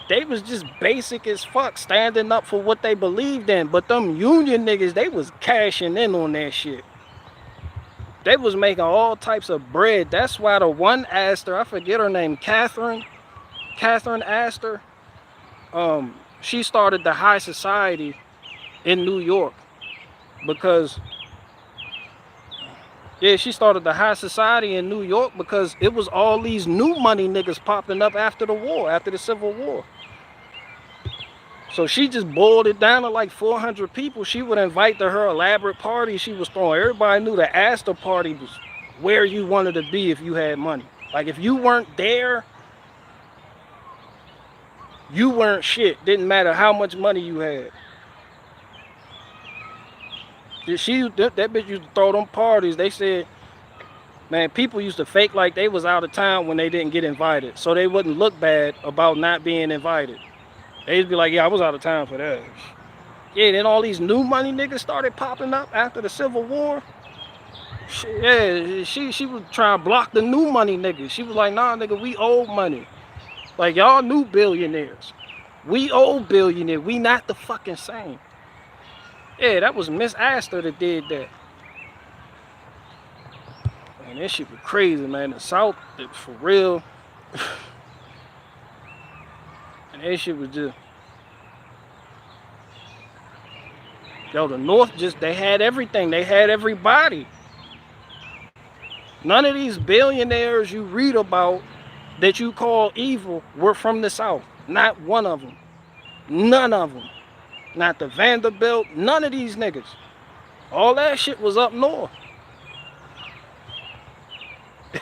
They was just basic as fuck, standing up for what they believed in. But them union niggas, they was cashing in on that shit. They was making all types of bread. That's why the one Astor, I forget her name, Catherine Astor, she started the high society in New York because, yeah, she started the high society in New York because it was all these new money niggas popping up after the war, after the Civil War. So she just boiled it down to like 400 people. She would invite to her elaborate party she was throwing. Everybody knew the Astor party was where you wanted to be if you had money. Like if you weren't there, you weren't shit. Didn't matter how much money you had. That bitch used to throw them parties. They said, man, people used to fake like they was out of town when they didn't get invited. So they wouldn't look bad about not being invited. They'd be like, yeah, I was out of town for that. Yeah, then all these new money niggas started popping up after the Civil War. She was trying to block the new money niggas. She was like, nah, nigga, we old money. Like, y'all new billionaires. We old billionaires. We not the fucking same. Yeah, that was Miss Astor that did that. Man, that shit was crazy, man. The South, for real. And that shit was just... Yo, the North just, they had everything. They had everybody. None of these billionaires you read about that you call evil were from the South. Not one of them. None of them. Not the Vanderbilt. None of these niggas. All that shit was up north.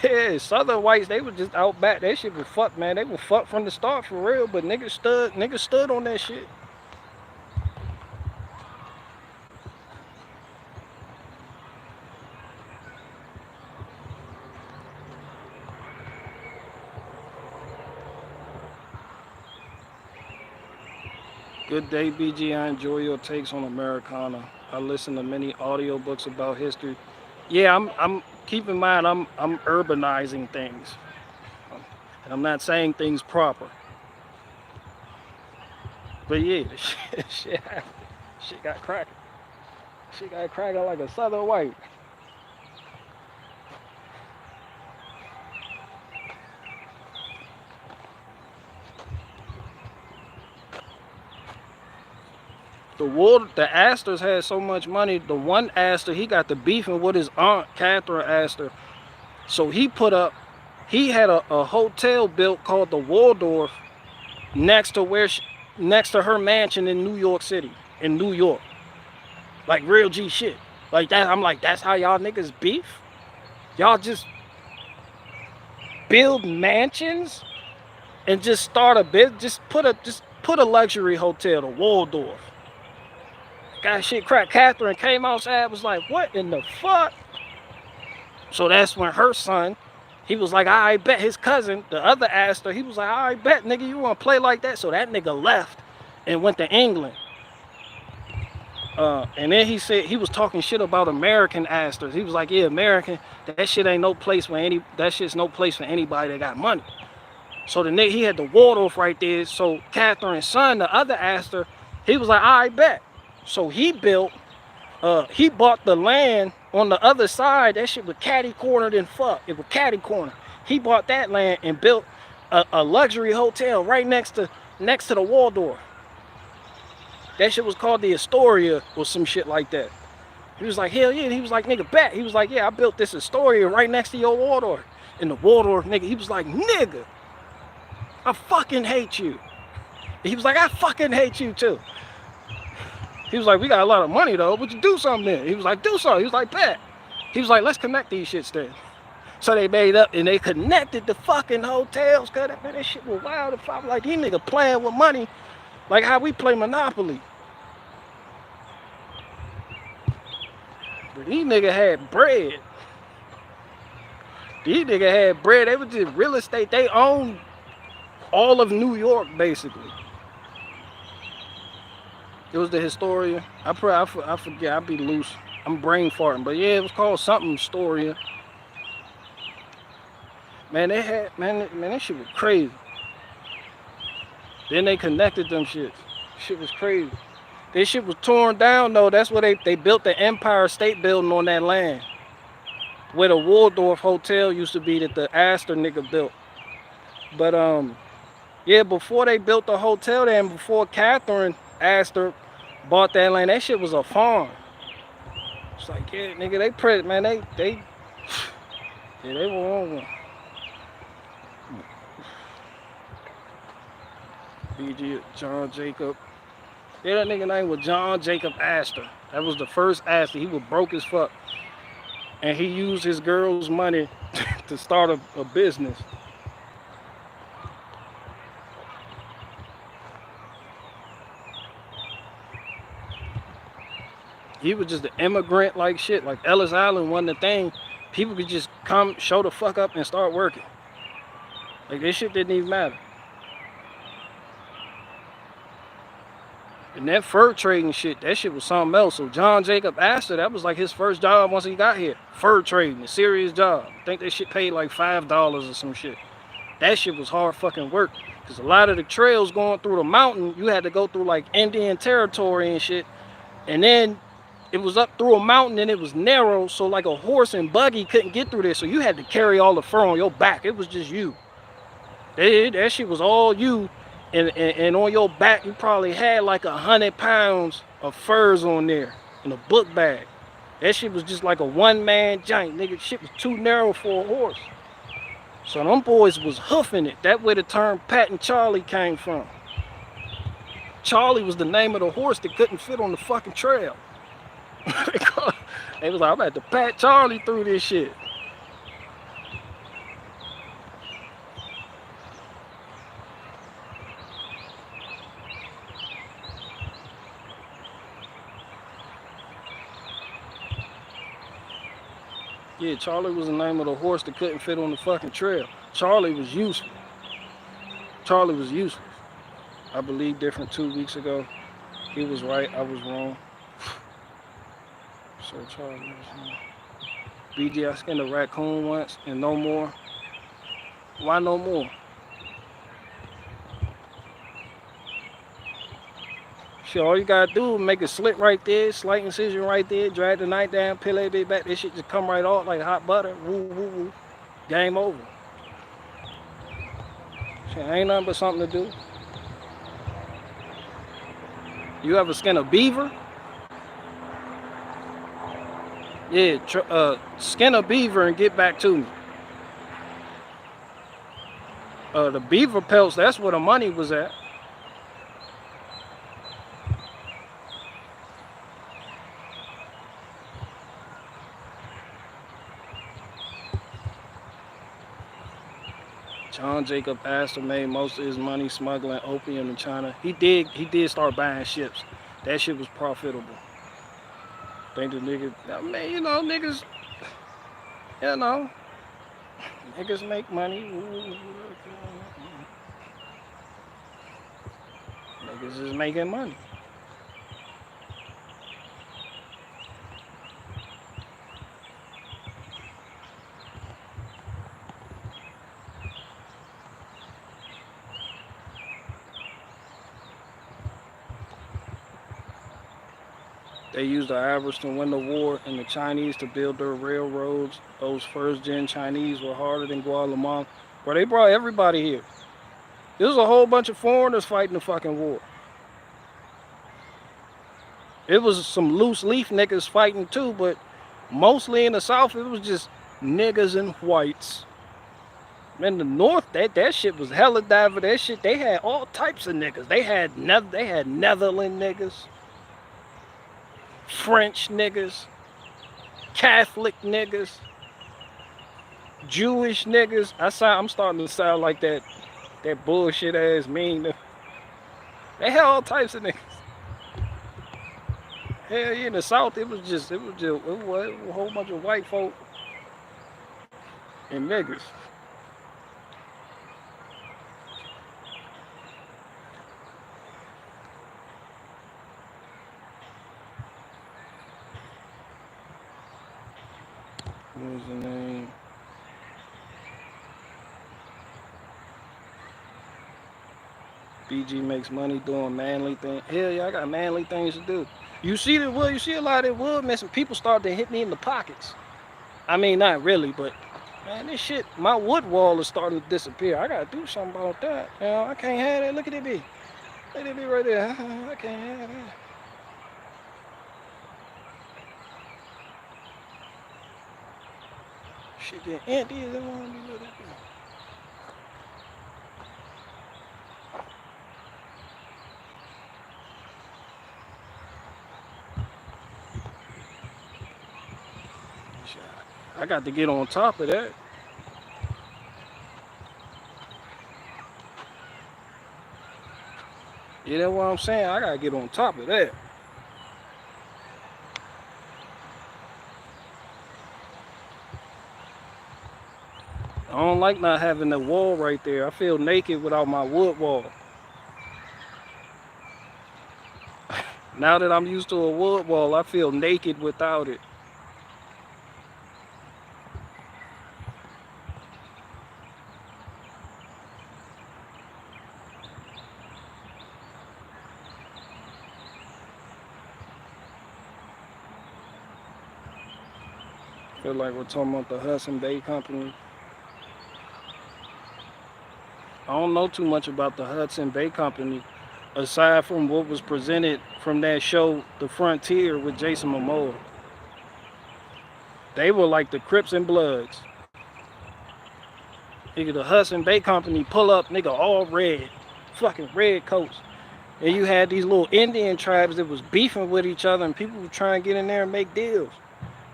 Yeah, Southern whites, they were just out back. That shit was fucked, man. They were fucked from the start for real, but niggas stood on that shit. Good day, BG. I enjoy your takes on Americana. I listen to many audiobooks about history. Yeah, I'm keep in mind I'm urbanizing things. And I'm not saying things proper. But yeah, shit got cracking. Shit got cracking like a Southern white. The Astors had so much money. The one Astor, he got the beefing with his aunt, Catherine Astor. So he had a hotel built called the Waldorf next to her mansion in New York City, in New York. Like real G shit. Like that, I'm like, that's how y'all niggas beef? Y'all just build mansions and just start a bit, just put a luxury hotel, the Waldorf. Got shit cracked. Catherine came outside, was like, what in the fuck? So that's when her son, he was like, I bet. His cousin, the other Astor, he was like, I bet, nigga, you want to play like that? So that nigga left and went to England. And then he said, he was talking shit about American Astors. He was like, yeah, American, that shit ain't no place for that shit's no place for anybody that got money. So the nigga, he had the Waldorf right there. So Catherine's son, the other Astor, he was like, I bet. So he bought the land on the other side. That shit was catty-cornered and fuck. It was catty-cornered. He bought that land and built a luxury hotel right next to the Waldorf. That shit was called the Astoria or some shit like that. He was like, hell yeah. He was like, nigga, bet. He was like, yeah, I built this Astoria right next to your Waldorf. And the Waldorf, nigga, he was like, nigga, I fucking hate you. He was like, I fucking hate you too. He was like, we got a lot of money though, but you do something then. He was like, do something. He was like, bet. He was like, let's connect these shits then. So they made up and they connected the fucking hotels. Cause that shit was wild. If I'm like, these niggas playing with money like how we play Monopoly. But these niggas had bread. These niggas had bread. They were just real estate. They owned all of New York basically. It was the Historia. I forget. I be loose. I'm brain farting. But yeah, it was called something Historia. Man, they had that shit was crazy. Then they connected them shits. Shit was crazy. This shit was torn down though. That's where they built the Empire State Building on that land. Where the Waldorf Hotel used to be that the Astor nigga built. But yeah, before they built the hotel there and before Catherine Astor bought that land, that shit was a farm. It's like, yeah, nigga, they pretty, man, yeah, they were on one. BG, John Jacob. Yeah, that nigga name was John Jacob Astor. That was the first Astor. He was broke as fuck. And he used his girl's money to start a business. He was just an immigrant like shit. Like Ellis Island wasn't a thing. People could just come, show the fuck up and start working. Like this shit didn't even matter. And that fur trading shit, that shit was something else. So John Jacob Astor, that was like his first job once he got here. Fur trading, a serious job. I think that shit paid like $5 or some shit. That shit was hard fucking work. Because a lot of the trails going through the mountain, you had to go through like Indian territory and shit. And then it was up through a mountain and it was narrow, so like a horse and buggy couldn't get through there. So you had to carry all the fur on your back. It was just you. That shit was all you. And on your back, you probably had like 100 pounds of furs on there in a book bag. That shit was just like a one-man giant, nigga. Shit was too narrow for a horse. So them boys was hoofing it. That where the term Pat and Charlie came from. Charlie was the name of the horse that couldn't fit on the fucking trail. They was like, I'm about to pat Charlie through this shit. Yeah, Charlie was the name of the horse that couldn't fit on the fucking trail. Charlie was useful. Charlie was useless. I believed different 2 weeks ago. He was right, I was wrong. So Charlie was wrong. BG, I skinned a raccoon once and no more. Why no more? Shit, all you gotta do is make a slit right there, slight incision right there, drag the knife down, peel that bit back, that shit just come right off like hot butter. Woo, woo, woo. Game over. Shit, ain't nothing but something to do. You ever skin a beaver? Yeah, skin a beaver and get back to me. The beaver pelts, that's where the money was at. John Jacob Astor made most of his money smuggling opium in China. He did start buying ships. That shit was profitable. Think the nigga, I mean, you know, niggas, you know, niggas make money. Niggas is making money. They used the Arabs to win the war and the Chinese to build their railroads. Those first-gen Chinese were harder than Guatemala. Bro, they brought everybody here. There was a whole bunch of foreigners fighting the fucking war. It was some loose leaf niggas fighting too, but mostly in the South, it was just niggas and whites. In the North, that shit was hella diverse. That shit, they had all types of niggas. They had Netherlands niggas, French niggas, Catholic niggas, Jewish niggas. I'm starting to sound like that bullshit ass mean. They had all types of niggas. Hell yeah, in the South, it was a whole bunch of white folk and niggas. What was the name? BG makes money doing manly things. Hell yeah, I got manly things to do. You see the wood, you see a lot of that wood missing. People start to hit me in the pockets. I mean, not really, but man, this shit, my wood wall is starting to disappear. I gotta do something about that. You know, I can't have that. Look at it be. Look at it be right there. I can't have that. Shit getting empty. Is that one be let it be? I got to get on top of that. You know what I'm saying? I gotta get on top of that. I don't like not having the wall right there. I feel naked without my wood wall. Now that I'm used to a wood wall, I feel naked without it. Feel like we're talking about the Hudson Bay Company. I don't know too much about the Hudson Bay Company, aside from what was presented from that show, The Frontier, with Jason Momoa. They were like the Crips and Bloods. Nigga, the Hudson Bay Company pull up, nigga, all red. Fucking red coats. And you had these little Indian tribes that was beefing with each other, and people were trying to get in there and make deals.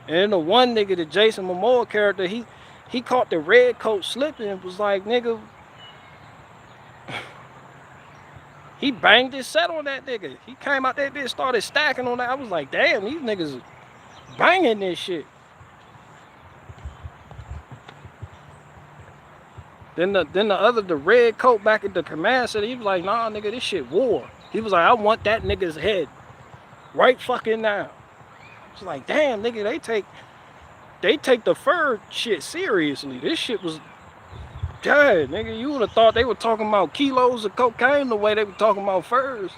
And then the one nigga, the Jason Momoa character, he caught the red coat slipping and was like, nigga, he banged his set on that nigga. He came out that bitch, started stacking on that. I was like, damn, these niggas banging this shit. Then the red coat back at the command center, he was like, nah, nigga, this shit war. He was like, I want that nigga's head right fucking now. It's like, damn, nigga, they take the fur shit seriously. This shit was, God, nigga, you would have thought they were talking about kilos of cocaine the way they were talking about furs.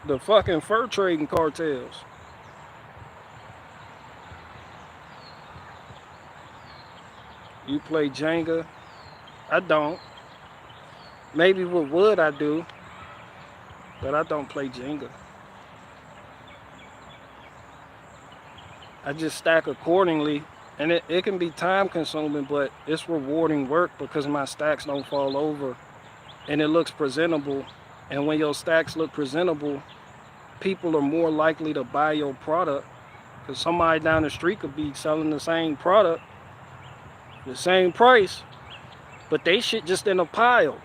The fucking fur trading cartels. You play Jenga? I don't. Maybe with wood I do, but I don't play Jenga. I just stack accordingly, and it can be time consuming, but it's rewarding work because my stacks don't fall over and it looks presentable. And when your stacks look presentable, people are more likely to buy your product, because somebody down the street could be selling the same product, the same price, but they shit just in a pile.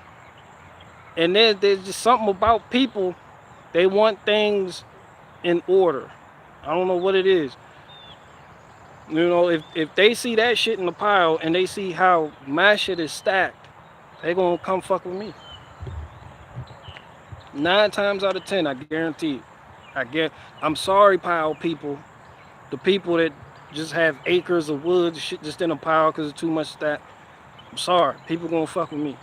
And there's just something about people, they want things in order. I don't know what it is. You know, if they see that shit in the pile and they see how my shit is stacked, they gonna come fuck with me. 9 times out of 10, I guarantee it. I'm sorry, pile people. The people that just have acres of wood, shit just in a pile because it's too much stack. I'm sorry. People gonna fuck with me.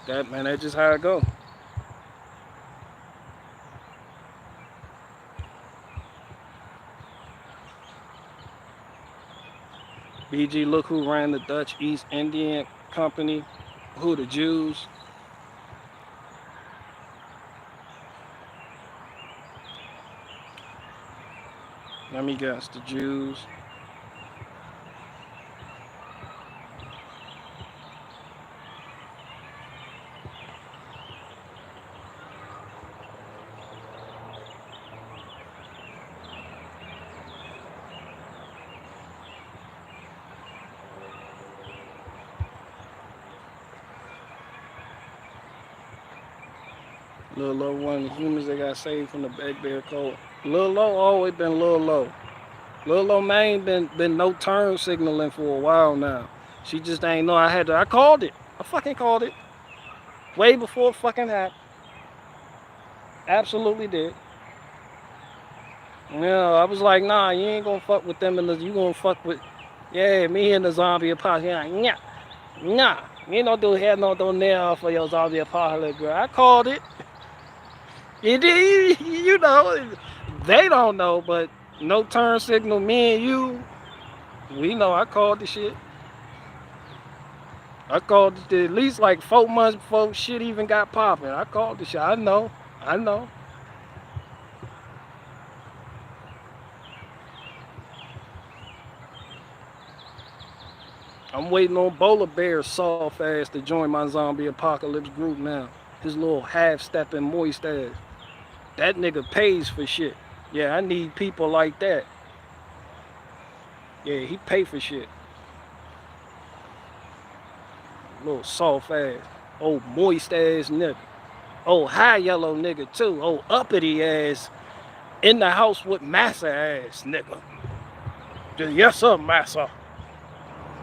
That's just how it go. BG, look who ran the Dutch East Indian Company. Who, the Jews? Let me guess, the Jews. Lil Low, one of the humans that got saved from the Big Bear Code. Lil Low always been Lil Low. Lil Low Main been no turn signaling for a while now. She just ain't know I called it. I fucking called it. Way before it fucking happened. Absolutely did. Yeah, I was like, nah, you ain't gonna fuck with them, and you gonna fuck with, yeah, me and the zombie apocalypse. Yeah, like, nah, you ain't no do here, no do nail for your zombie apocalypse, girl. I called it. You did, you know, they don't know, but no turn signal. Me and you, we know. I called the shit. I called it at least like 4 months before shit even got popping. I called the shit. I know. I know. I'm waiting on Bowler Bear's soft ass to join my zombie apocalypse group now. His little half-stepping moist ass. That nigga pays for shit. Yeah, I need people like that. Yeah, he pay for shit. Little soft ass. Old moist ass nigga. Old high yellow nigga too. Old uppity ass. In the house with massa ass nigga. Just, yes sir, massa.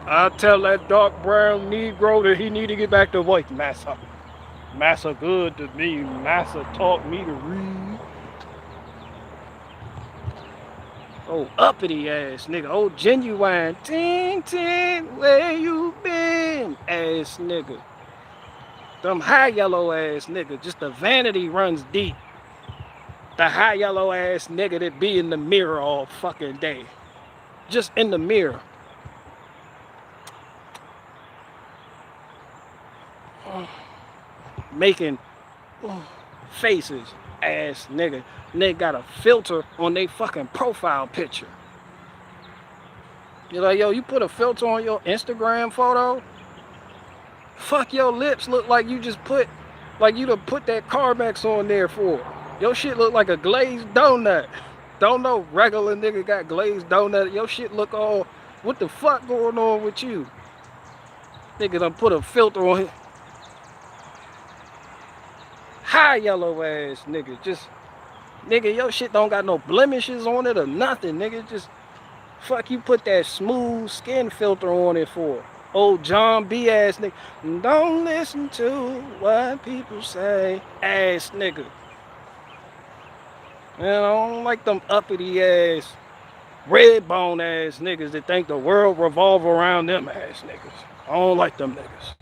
I tell that dark brown Negro that he need to get back to work, massa. Massa good to me. Massa taught me to read. Oh, uppity ass nigga. Oh, genuine. Ting, ting, where you been? Ass nigga. Them high yellow ass nigga. Just the vanity runs deep. The high yellow ass nigga that be in the mirror all fucking day. Just in the mirror. Making faces. Ass nigga. Nigga got a filter on their fucking profile picture. You're like, yo, you put a filter on your Instagram photo? Fuck, your lips look like you just put, like you done put that Carmex on there for. Your shit look like a glazed donut. Don't know regular nigga got glazed donut. Your shit look all, what the fuck going on with you? Nigga done put a filter on it. High yellow ass nigga. Just, nigga, your shit don't got no blemishes on it or nothing, nigga. Just, fuck, you put that smooth skin filter on it for. Old John B ass nigga. Don't listen to what people say. Ass nigga. You know, I don't like them uppity ass, red bone ass niggas that think the world revolve around them ass niggas. I don't like them niggas.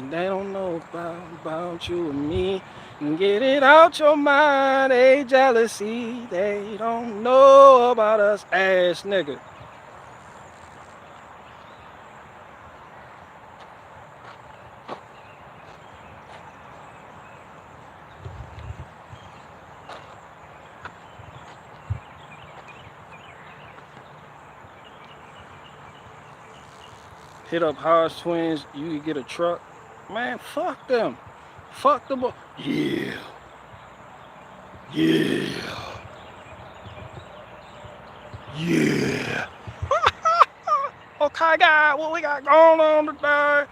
They don't know about you and me. Get it out your mind, they jealousy. They don't know about us, ass nigga. Hit up Hodge Twins, you can get a truck. Man, fuck them. Fuck them up. Yeah. Yeah. Yeah. Okay, guys, what we got going on today?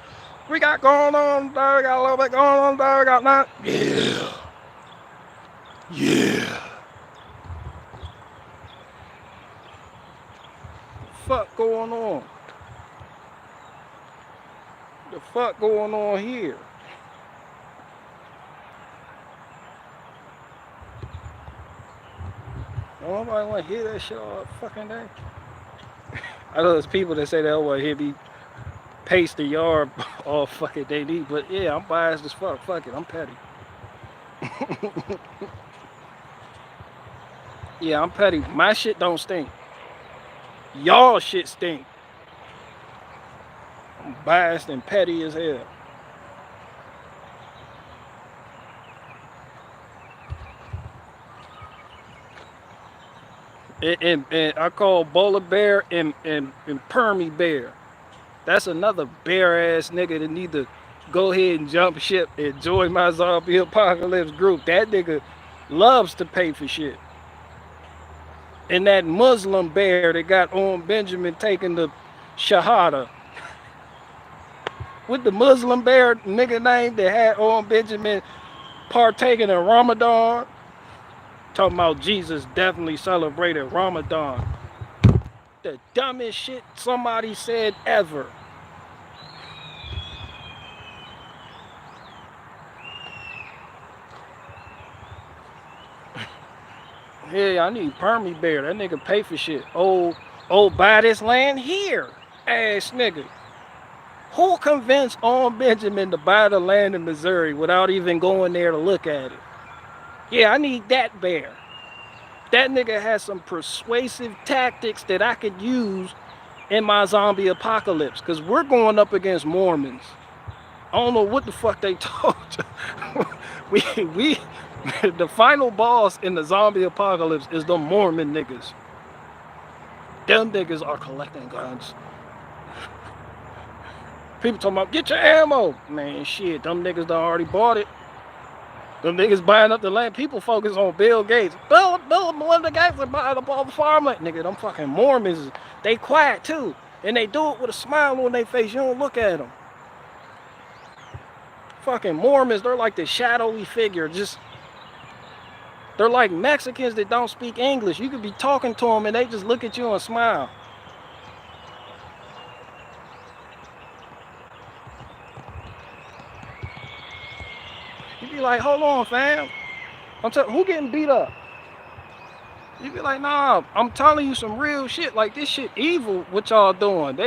We got going on today. We got a little bit going on today. We got that. Yeah. Yeah. Fuck going on? The fuck going on here? Nobody want to hear that shit all fucking day. I know there's people that say they don't want to hear me pace the yard all fucking day deep, but yeah, I'm biased as fuck. Fuck it, I'm petty. Yeah, I'm petty. My shit don't stink. Y'all shit stink. I'm biased and petty as hell. And I call Bowler Bear and Permy Bear. That's another bear ass nigga that need to go ahead and jump ship and join my zombie apocalypse group. That nigga loves to pay for shit. And that Muslim bear that got on Benjamin taking the Shahada. With the Muslim bear nigga name that had on Benjamin partaking in Ramadan. Talking about Jesus definitely celebrated Ramadan. The dumbest shit somebody said ever. Yeah, I need Permy Bear. That nigga pay for shit. Buy this land here. Ass nigga. Who convinced On Benjamin to buy the land in Missouri without even going there to look at it? Yeah, I need that bear. That nigga has some persuasive tactics that I could use in my zombie apocalypse, because we're going up against Mormons. I don't know what the fuck they told you. we the final boss in the zombie apocalypse is the Mormon niggas. Them niggas are collecting guns. People talking about, get your ammo. Man, shit, them niggas done already bought it. Them niggas buying up the land. People focus on Bill Gates. Bill Melinda Gates are buying up all the farmland. Nigga, them fucking Mormons, they quiet too. And they do it with a smile on their face. You don't look at them. Fucking Mormons, they're like the shadowy figure. They're like Mexicans that don't speak English. You could be talking to them and they just look at you and smile. You be like, hold on, fam. Who getting beat up? You be like, nah, I'm telling you some real shit. Like, this shit evil, what y'all doing.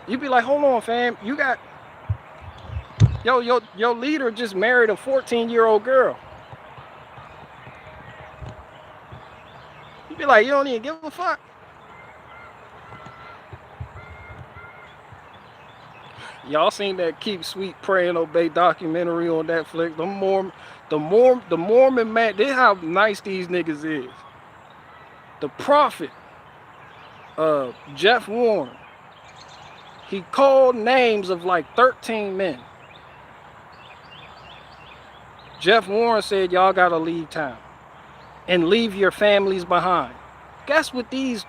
You be like, hold on, fam. You got, your leader just married a 14-year-old girl. You be like, you don't even give a fuck. Y'all seen that Keep Sweet, Pray and Obey documentary on Netflix? The Mormon man, this is how nice these niggas is. The prophet, Jeff Warren, he called names of like 13 men. Jeff Warren said, y'all gotta leave town and leave your families behind. Guess what these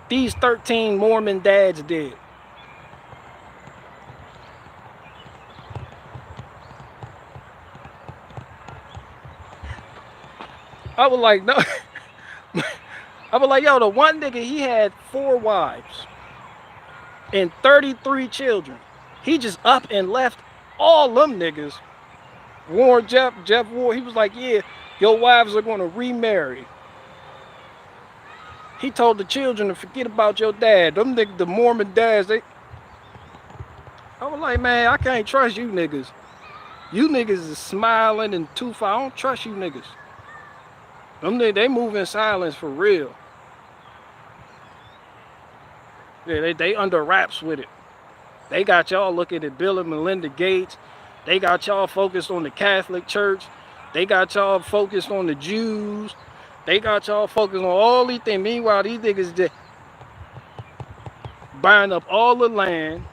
13 Mormon dads did? I was like, no. I was like, yo, the one nigga, he had 4 wives and 33 children. He just up and left all them niggas. Jeff Warren, he was like, yeah, your wives are gonna remarry. He told the children to forget about your dad. Them niggas, the Mormon dads, I was like, man, I can't trust you niggas. You niggas is smiling and too far. I don't trust you niggas. They move in silence for real. Yeah, they under wraps with it. They got y'all looking at Bill and Melinda Gates. They got y'all focused on the Catholic Church. They got y'all focused on the Jews. They got y'all focused on all these things. Meanwhile, these niggas just buying up all the land.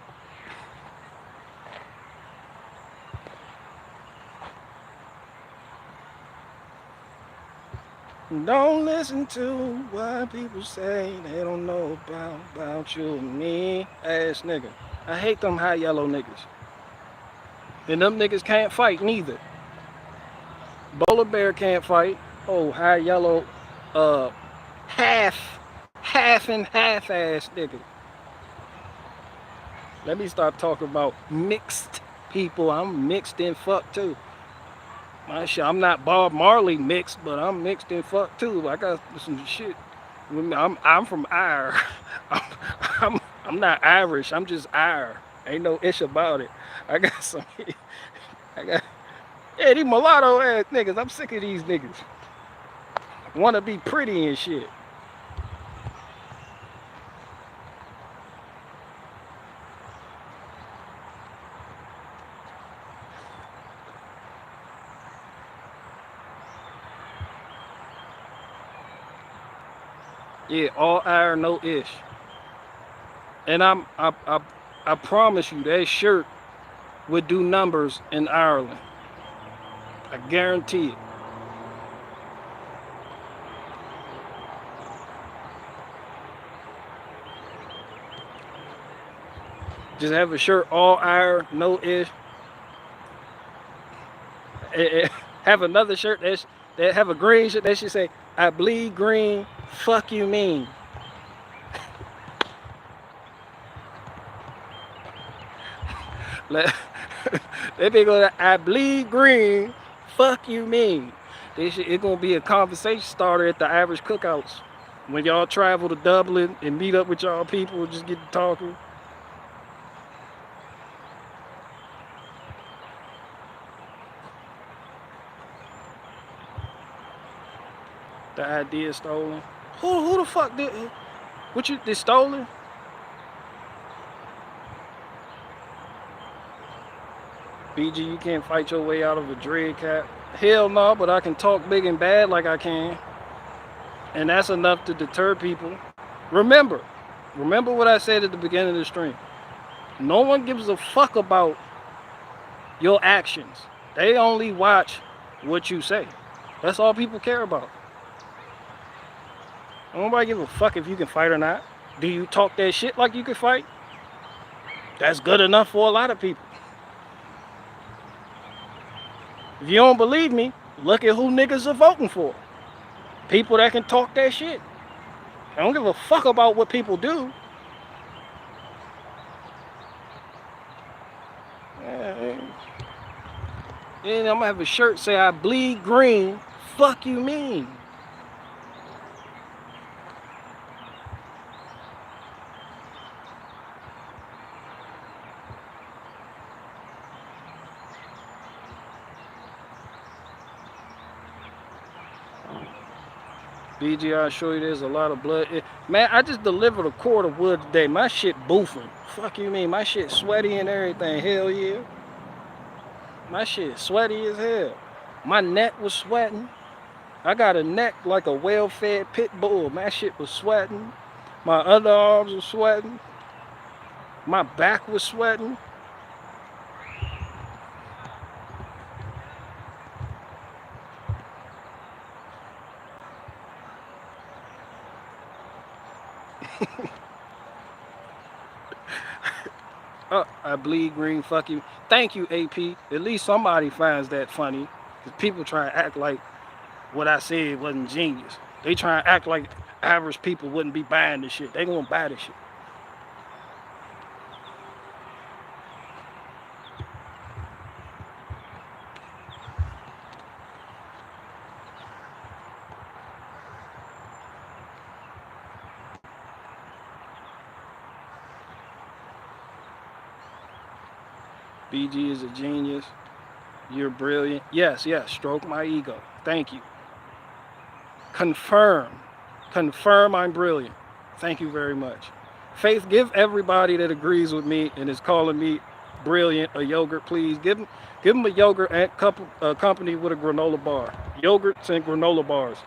Don't listen to what people say. They don't know about you and me. Ass nigga. I hate them high yellow niggas. And them niggas can't fight neither. Bowler Bear can't fight. Oh, high yellow, half and half ass nigga. Let me start talking about mixed people. I'm mixed in fuck too. I'm not Bob Marley mixed, but I'm mixed in fuck too. I got some shit. I'm from Ire. I'm not Irish. I'm just Ire. Ain't no ish about it. I got these mulatto ass niggas. I'm sick of these niggas. Wanna be pretty and shit. Yeah, all Ire, no ish. And I promise you that shirt would do numbers in Ireland. I guarantee it. Just have a shirt all Ire, no ish. Have another shirt that have a green shirt that should say, I bleed green, fuck you mean. Let me go to, I bleed green, fuck you mean. It's gonna be a conversation starter at the average cookouts. When y'all travel to Dublin and meet up with y'all people, just get to talking. The idea stolen. Who the fuck did? What you did stolen? BG, you can't fight your way out of a dread cap. Hell no, but I can talk big and bad like I can. And that's enough to deter people. Remember what I said at the beginning of the stream. No one gives a fuck about your actions. They only watch what you say. That's all people care about. Nobody give a fuck if you can fight or not. Do you talk that shit like you can fight? That's good enough for a lot of people. If you don't believe me, look at who niggas are voting for. People that can talk that shit. I don't give a fuck about what people do. And I'm gonna have a shirt say I bleed green. Fuck you mean? BG, I'll show you there's a lot of blood. Man, I just delivered a cord of wood today. My shit boofing. Fuck you mean? My shit sweaty and everything. Hell yeah. My shit sweaty as hell. My neck was sweating. I got a neck like a well-fed pit bull. My shit was sweating. My underarms were sweating. My back was sweating. Oh, I bleed green, fuck you. Thank you, AP. At least somebody finds that funny. Because people try to act like what I said wasn't genius. They try to act like average people wouldn't be buying this shit. They gonna buy this shit. BG is a genius. You're brilliant. Yes, stroke my ego. Thank you. Confirm I'm brilliant. Thank you very much. Faith, give everybody that agrees with me and is calling me brilliant a yogurt, please. Give them a yogurt and company with a granola bar. Yogurts and granola bars.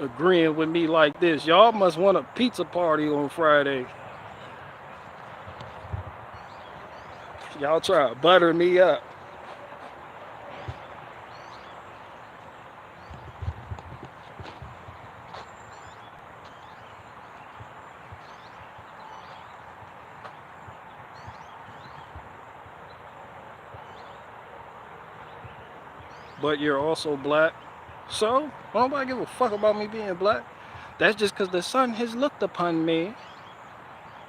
Agreeing with me like this. Y'all must want a pizza party on Friday. Y'all try to butter me up. But you're also black. So, nobody give a fuck about me being black. That's just because the sun has looked upon me.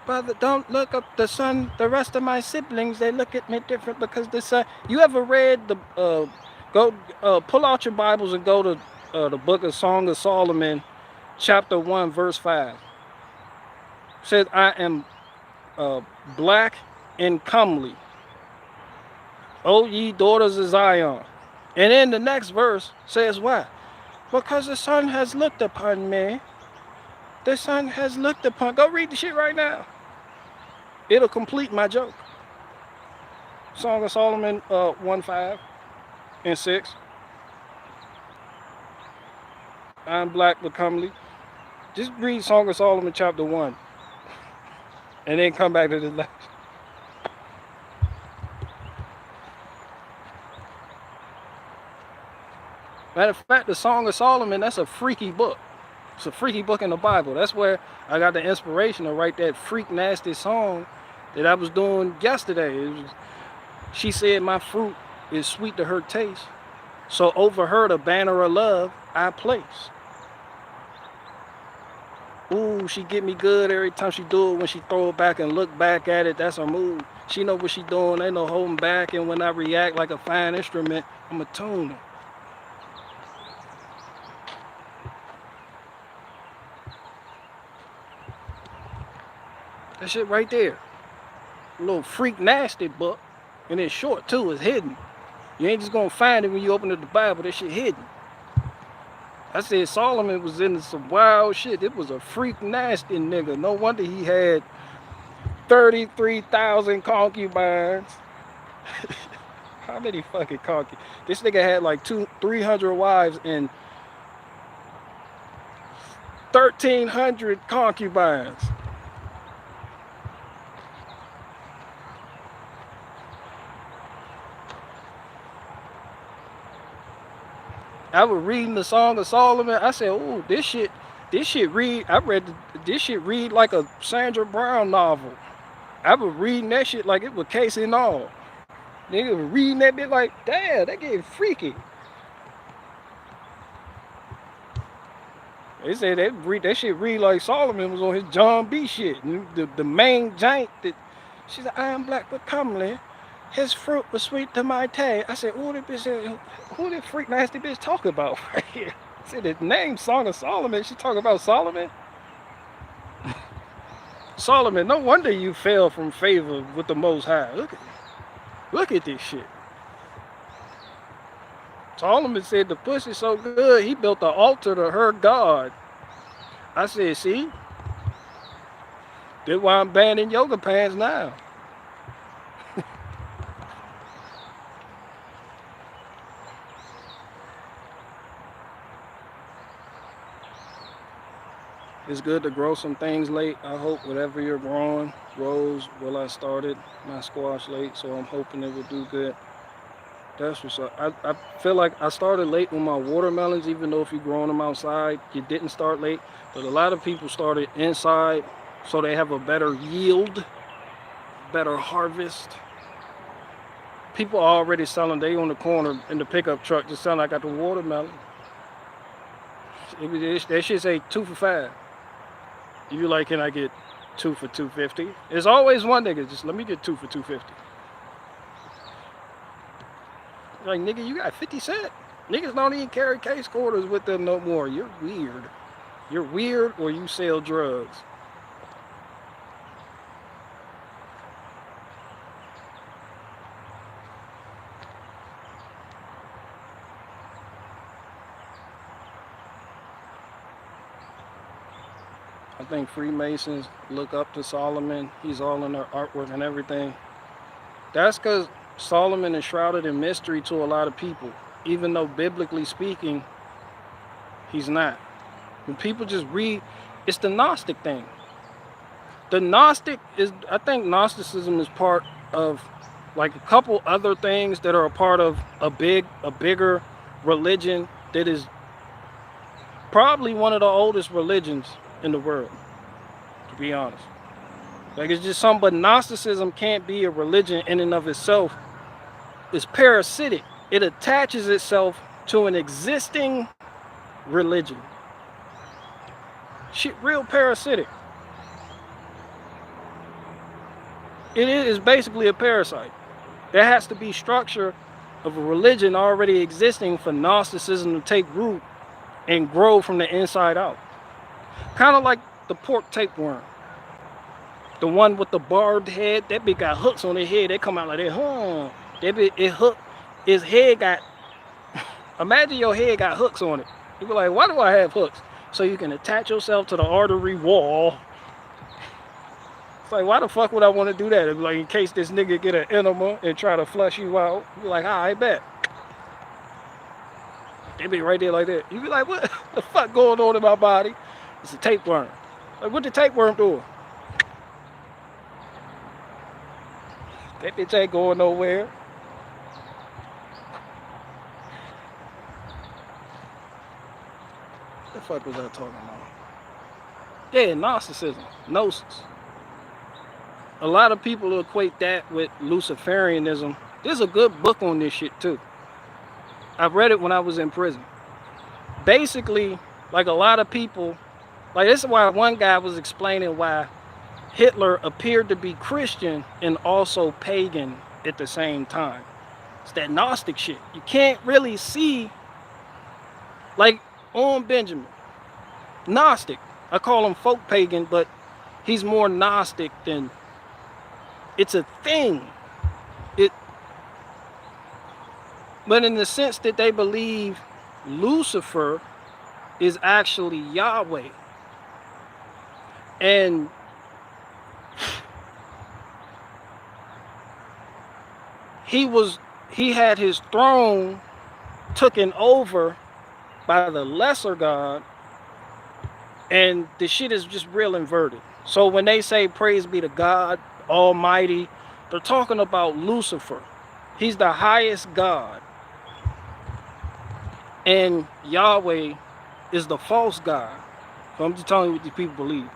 But don't look up the sun. The rest of my siblings, they look at me different because the sun. You ever read the, pull out your Bibles and go to the book of Song of Solomon, chapter 1, verse 5. It says, I am black and comely, O ye daughters of Zion. And then the next verse says what? Because the sun has looked upon me. The sun has looked upon. Go read the shit right now. It'll complete my joke. Song of Solomon 1, 5 and 6. I'm black but comely. Just read Song of Solomon chapter 1. And then come back to the last. Matter of fact, the Song of Solomon, that's a freaky book. It's a freaky book in the Bible. That's where I got the inspiration to write that freak nasty song that I was doing yesterday. She said my fruit is sweet to her taste. So over her the banner of love I place. Ooh, she get me good every time she do it. When she throw it back and look back at it, that's her move. She know what she doing, ain't no holding back. And when I react like a fine instrument, I'm a tuner. That shit right there. A little freak nasty book. And it's short too, it's hidden. You ain't just gonna find it when you open up the Bible, that shit hidden. I said Solomon was into some wild shit. It was a freak nasty nigga. No wonder he had 33,000 concubines. How many fucking concubines? This nigga had like 300 wives and 1,300 concubines. I was reading the Song of Solomon. I said, "Oh, this shit read." I read this shit read like a Sandra Brown novel. I was reading that shit like it was Casey and all. Nigga was reading that bit like, damn, that get freaky. They said that shit read like Solomon was on his John B shit. And the main giant that she said, I am black but comely. His fruit was sweet to my taste. I said, oh, that bitch, who that freak nasty bitch talk about right here? I said, the name Song of Solomon. She talking about Solomon? Solomon, no wonder you fell from favor with the Most High. Look at this shit. Solomon said the pussy's so good, he built an altar to her God. I said, see? That's why I'm banning yoga pants now. It's good to grow some things late. I hope whatever you're growing grows. Well, I started my squash late, so I'm hoping it will do good. That's what's up. I feel like I started late with my watermelons, even though if you're growing them outside, you didn't start late. But a lot of people started inside, so they have a better yield, better harvest. People are already selling. They on the corner in the pickup truck just selling. I got the watermelon. That shit say 2 for $5. If you like, can I get 2 for $2.50? There's always one nigga, just let me get 2 for $2.50. Like, nigga, you got 50 cents. Niggas don't even carry case quarters with them no more. You're weird. You're weird or you sell drugs. I think Freemasons look up to Solomon. He's all in their artwork and everything. That's because Solomon is shrouded in mystery to a lot of people, even though biblically speaking, he's not. When people just read, it's the Gnostic thing. The Gnostic is, I think Gnosticism is part of like a couple other things that are a part of a bigger religion that is probably one of the oldest religions in the world, to be honest. Like, it's just something, but Gnosticism can't be a religion in and of itself. It's parasitic. It attaches itself to an existing religion. Shit, real parasitic. It is basically a parasite. There has to be structure of a religion already existing for Gnosticism to take root and grow from the inside out. Kind of like the pork tapeworm. The one with the barbed head, that bitch got hooks on his head. They come out like that, huh? That bitch, it hooked, his head got, imagine your head got hooks on it. You be like, why do I have hooks? So you can attach yourself to the artery wall. It's like, why the fuck would I want to do that? It'd be like, in case this nigga get an enema and try to flush you out. You be like, I bet. They be right there like that. You be like, what the fuck going on in my body? It's a tapeworm. Like, what the tapeworm doing? That bitch ain't going nowhere. What the fuck was I talking about? Yeah, Gnosticism. Gnosis. A lot of people equate that with Luciferianism. There's a good book on this shit too. I read it when I was in prison. Basically, like a lot of people Like, this is why one guy was explaining why Hitler appeared to be Christian and also pagan at the same time. It's that Gnostic shit. You can't really see, like, on Benjamin, Gnostic. I call him folk pagan, but he's more Gnostic than, it's a thing. But in the sense that they believe Lucifer is actually Yahweh. And he had his throne taken over by the lesser god, and the shit is just real inverted. So when they say praise be to God Almighty, they're talking about Lucifer. He's the highest god. And Yahweh is the false god. So I'm just telling you what these people believe.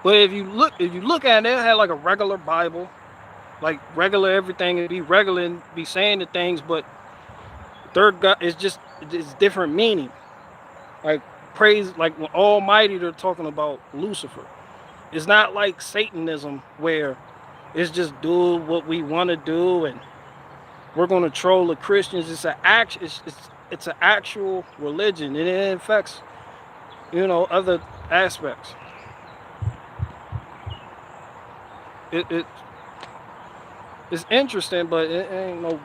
But if you look at it, they have like a regular Bible, like regular everything, and be regular and be saying the things, but their God is just, it's different meaning. Like praise, like when Almighty, they're talking about Lucifer. It's not like Satanism where it's just do what we want to do and we're going to troll the Christians. It's an actual religion, and it affects, you know, other aspects. It's interesting, but it ain't no.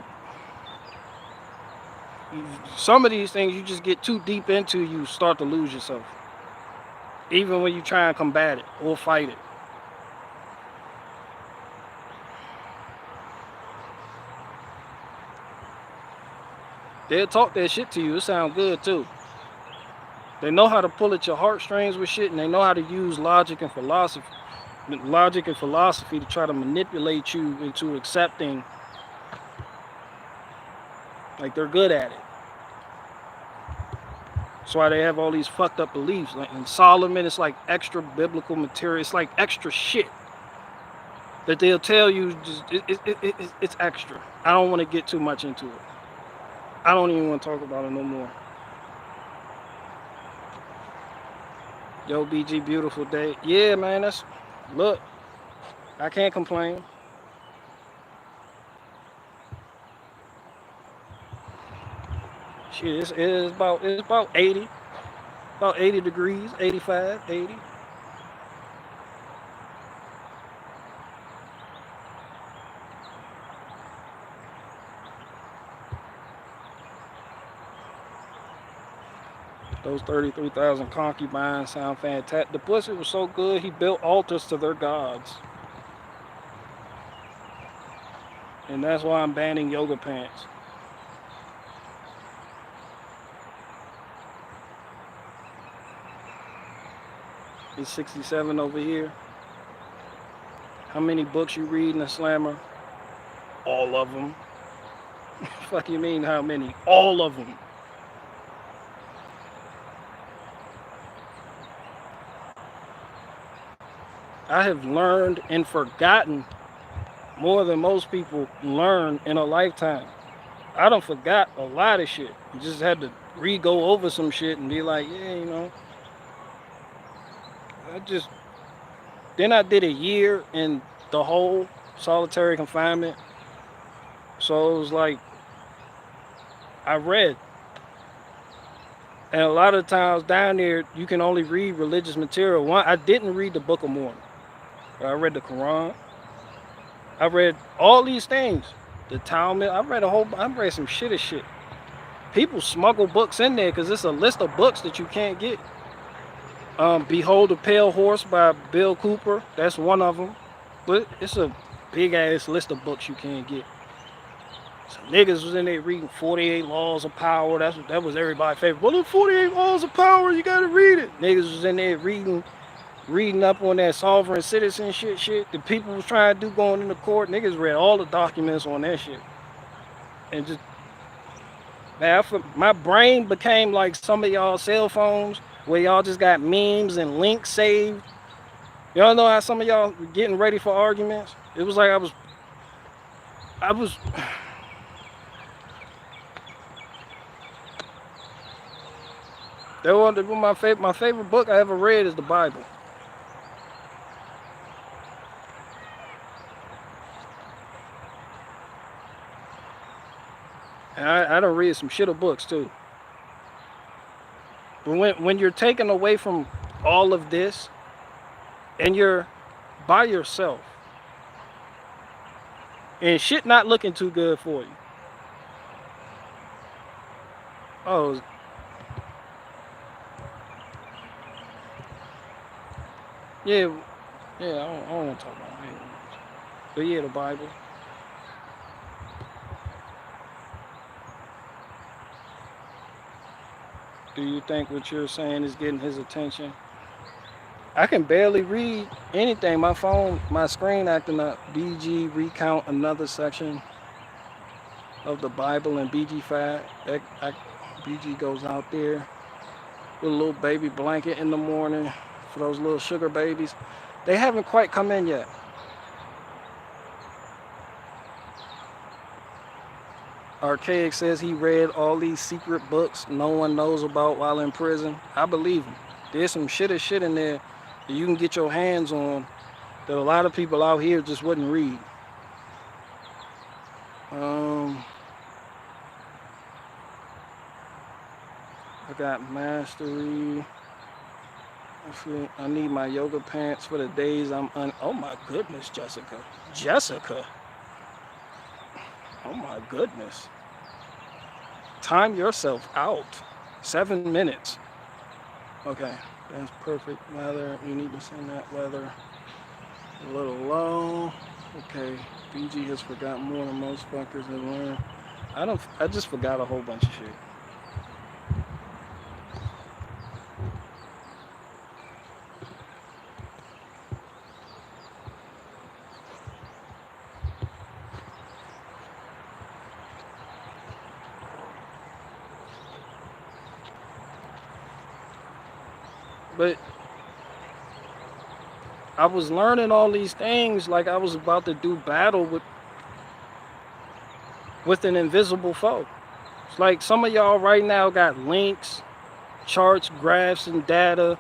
Some of these things you just get too deep into, you start to lose yourself. Even when you try and combat it or fight it. They'll talk that shit to you. It sounds good too. They know how to pull at your heartstrings with shit, and they know how to use logic and philosophy to try to manipulate you into accepting. Like, they're good at it. That's why they have all these fucked up beliefs. Like in Solomon, it's like extra biblical material. It's like extra shit that they'll tell you. Just it's extra. I don't want to get too much into it. I don't even want to talk about it no more. Yo, BG, beautiful day. Yeah, man, look, I can't complain. Shit, it's about 80. About 80 degrees, 85, 80. Those 33,000 concubines sound fantastic. The pussy was so good, he built altars to their gods. And that's why I'm banning yoga pants. It's 67 over here. How many books you read in a slammer? All of them. Fuck you mean how many? All of them. I have learned and forgotten more than most people learn in a lifetime. I done forgot a lot of shit. You just had to re-go over some shit and be like, yeah, you know. Then I did a year in the whole solitary confinement. So it was like, I read. And a lot of times down there, you can only read religious material. I didn't read the Book of Mormon. I read the Quran. I read all these things. The Talmud. I read some shit. People smuggle books in there because it's a list of books that you can't get. Behold the Pale Horse by Bill Cooper. That's one of them. But it's a big ass list of books you can't get. Some niggas was in there reading 48 Laws of Power. That was everybody's favorite. Well, the 48 Laws of Power, you gotta read it. Niggas was in there reading up on that sovereign citizen shit. The people was trying to do going into court. Niggas read all the documents on that shit. And just, man, my brain became like some of y'all cell phones where y'all just got memes and links saved. Y'all know how some of y'all were getting ready for arguments? It was like I was That one, my favorite book I ever read is the Bible. And I don't read some shitter books too. But when you're taken away from all of this and you're by yourself and shit not looking too good for you. Oh, yeah, yeah. I don't want to talk about it. But yeah, the Bible. Do you think what you're saying is getting his attention? I can barely read anything. My phone, my screen acting up. BG recount another section of the Bible and BG fat. BG goes out there with a little baby blanket in the morning for those little sugar babies. They haven't quite come in yet. Archaic says he read all these secret books no one knows about while in prison. I believe him. There's some shit in there that you can get your hands on that a lot of people out here just wouldn't read. I got mastery. I need my yoga pants for the days I'm oh my goodness, Jessica. Jessica. Oh my goodness. Time yourself out. 7 minutes. Okay, that's perfect weather. You need to send that weather a little low. Okay, BG has forgotten more than most fuckers have learned. I just forgot a whole bunch of shit. But I was learning all these things like I was about to do battle with an invisible foe. It's like some of y'all right now got links, charts, graphs, and data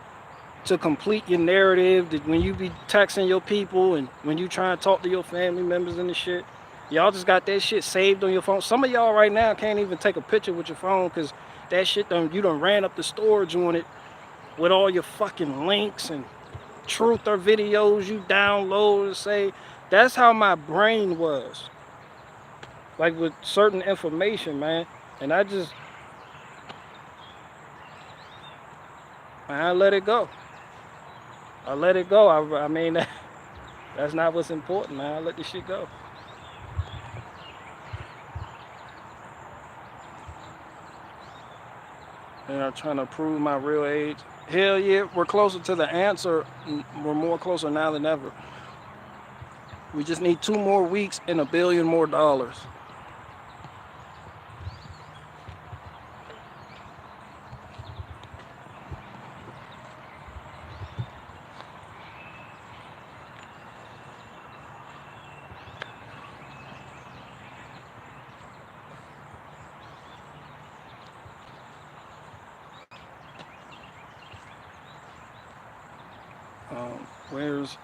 to complete your narrative that when you be texting your people and when you try and talk to your family members and the shit, y'all just got that shit saved on your phone. Some of y'all right now can't even take a picture with your phone because that shit you done ran up the storage on it with all your fucking links and truth or videos you download and say. That's how my brain was. Like with certain information, man. And I let it go. I let it go. I mean, that's not what's important, man. I let the shit go. And I'm trying to prove my real age. Hell yeah, we're closer to the answer. We're more closer now than ever. We just need 2 more weeks and $1 billion more. Where's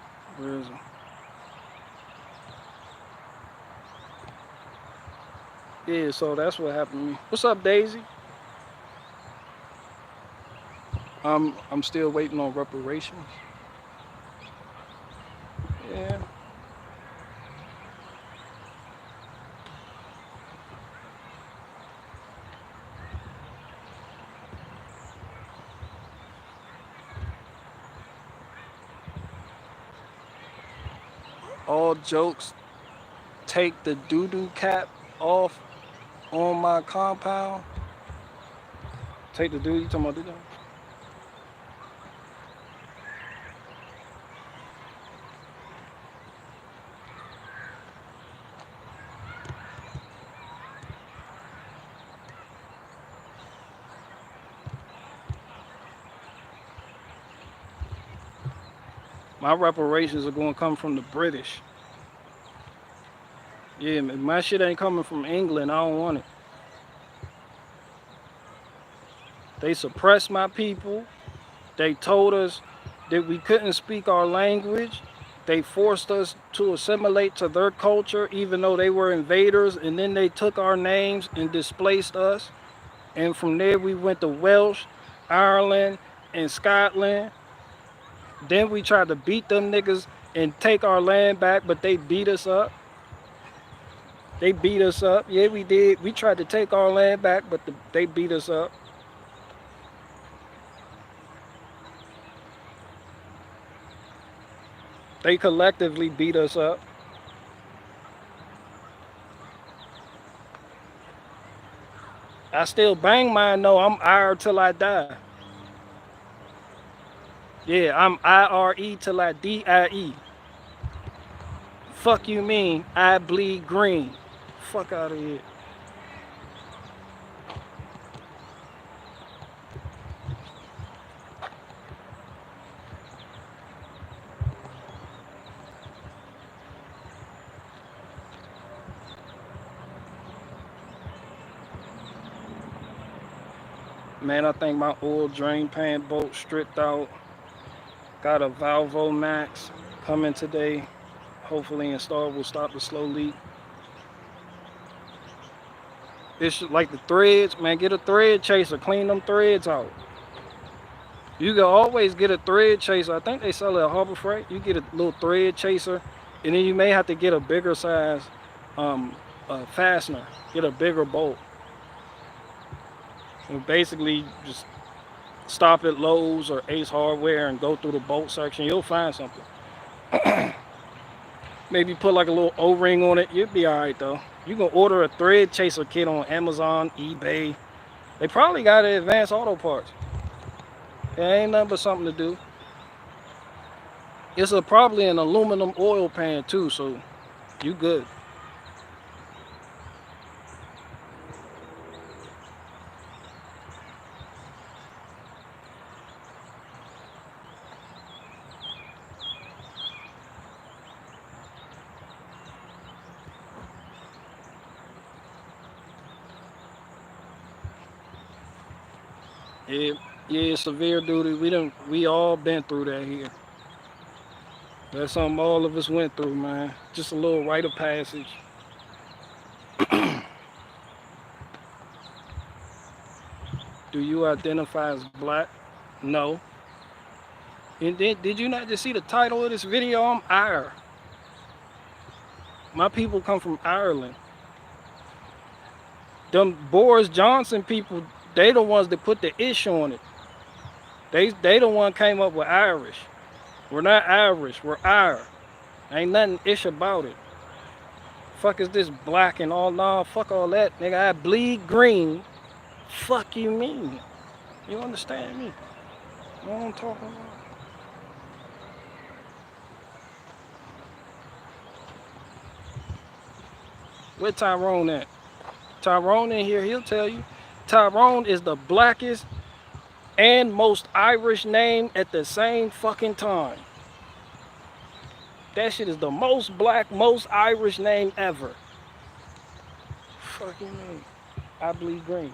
yeah, so that's what happened to me. What's up, Daisy? I'm still waiting on reparations. Yeah. All jokes, take the doo-doo cap off on my compound. Take the doo-doo, you talking about doo-doo? My reparations are going to come from the British. Yeah, my shit ain't coming from England. I don't want it. They suppressed my people. They told us that we couldn't speak our language. They forced us to assimilate to their culture, even though they were invaders. And then they took our names and displaced us. And from there, we went to Welsh, Ireland, and Scotland. Then we tried to beat them niggas and take our land back, but they beat us up. They beat us up. Yeah, we did. We tried to take our land back, but they beat us up. They collectively beat us up. I still bang mine though. I'm IR till I die. Yeah, I'm IRE till I DIE. Fuck you mean? I bleed green. Fuck out of here. Man, I think my oil drain pan bolt stripped out. Got a Valvo Max coming today. Hopefully installed will stop the slow leak. It's like the threads, man, get a thread chaser, clean them threads out. You can always get a thread chaser. I think they sell it at Harbor Freight. You get a little thread chaser, and then you may have to get a bigger size fastener. Get a bigger bolt. And basically just stop at Lowe's or Ace Hardware and go through the bolt section. You'll find something. Maybe put like a little O-ring on it. You'll be all right though. You can order a thread chaser kit on Amazon, eBay. They probably got it at Advanced Auto Parts. It ain't nothing but something to do. It's probably an aluminum oil pan too, so you good. Yeah, severe duty. We all been through that here. That's something all of us went through, man. Just a little rite of passage. Do you identify as black? No. And then, did you not just see the title of this video? I'm Ire. My people come from Ireland. Them Boris Johnson people, they the ones that put the ish on it. They the one came up with Irish. We're not Irish, we're Ire. Ain't nothing ish about it. Fuck is this black and all? Nah, fuck all that, nigga. I bleed green. Fuck you mean? You understand me? You know what I'm talking about? Where Tyrone at? Tyrone in here, he'll tell you. Tyrone is the blackest and most Irish name at the same fucking time. That shit is the most black, most Irish name ever. Fucking me. I bleed green.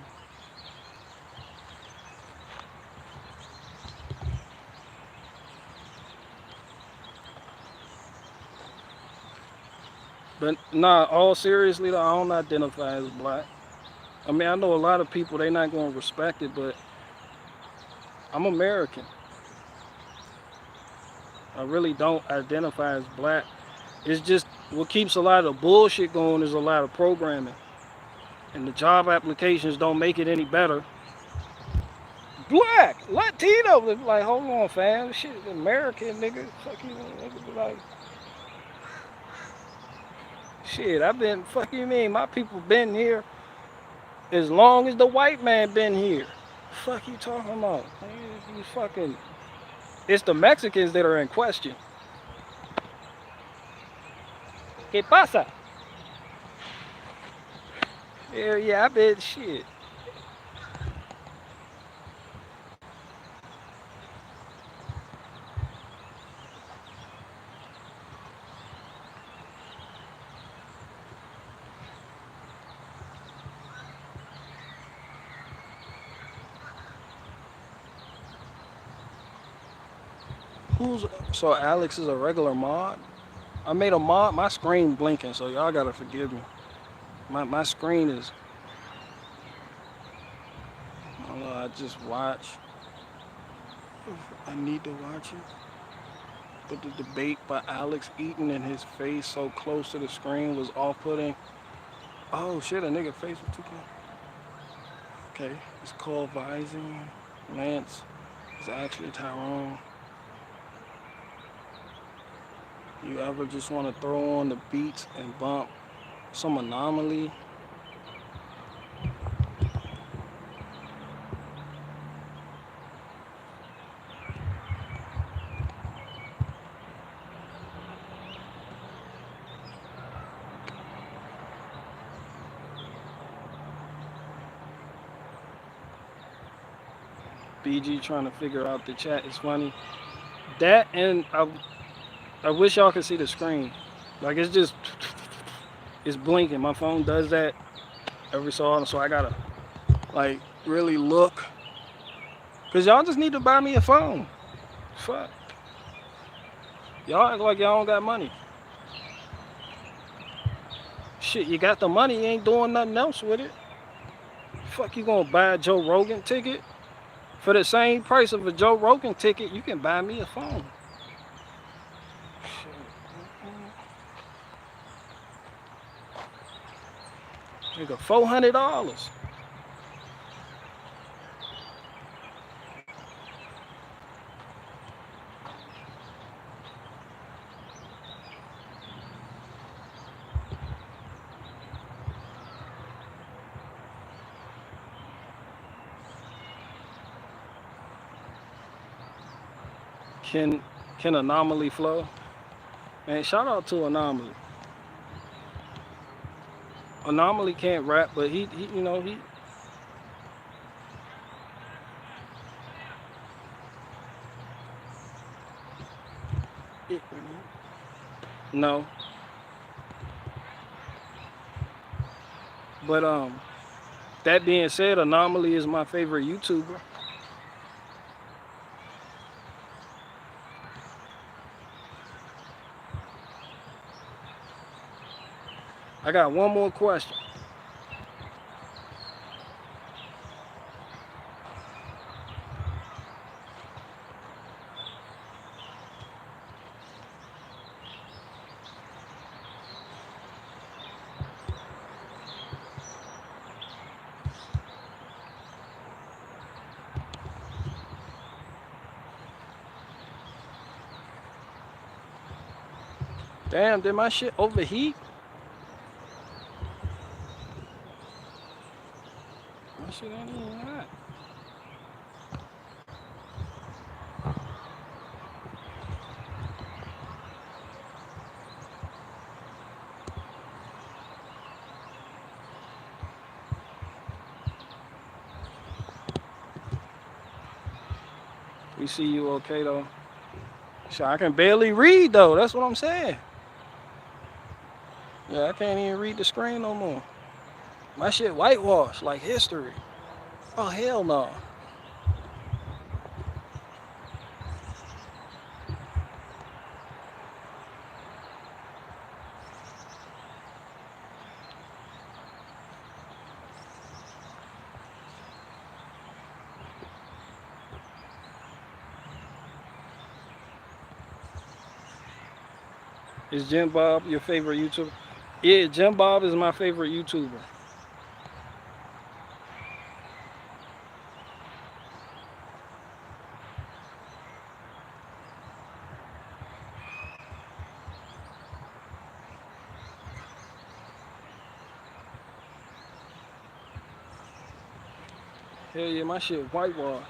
But nah, all seriously though, I don't identify as black. I mean, I know a lot of people, they not gonna respect it, but I'm American. I really don't identify as black. It's just what keeps a lot of bullshit going is a lot of programming. And the job applications don't make it any better. Black, Latino, like, hold on, fam. Shit, American, nigga. Fuck you, nigga. Like, shit, I've been, fuck you mean, my people been here as long as the white man been here. Fuck you talking about? You fucking, it's the Mexicans that are in question. ¿Qué pasa? Yeah, I bet shit. Who's so Alex is a regular mod? I made a mod. My screen blinking, so y'all gotta forgive me. My screen is. I don't know. I just watch. I need to watch it. But the debate by Alex Eaton and his face so close to the screen was off-putting. Oh shit, a nigga face was too close. Okay, it's called Vising. Lance is actually Tyrone. You ever just want to throw on the beats and bump some anomaly? BG trying to figure out the chat is funny. That and I wish y'all could see the screen. Like it's just it's blinking. My phone does that every so often, so I gotta like really look. Cause y'all just need to buy me a phone. Fuck. Y'all act like y'all don't got money. Shit, you got the money, you ain't doing nothing else with it. Fuck, you gonna buy a Joe Rogan ticket? For the same price of a Joe Rogan ticket, you can buy me a phone. Nigga, $400. Can Anomaly flow? Man, shout out to Anomaly. Anomaly can't rap, but he you know, he no. But that being said, Anomaly is my favorite YouTuber. I got one more question. Damn, did my shit overheat? My shit ain't even hot. We see you okay though. So I can barely read though, that's what I'm saying. Yeah, I can't even read the screen no more. My shit whitewashed, like history. Oh, hell no. Is Jim Bob your favorite YouTuber? Yeah, Jim Bob is my favorite YouTuber. Hell yeah, my shit whitewashed.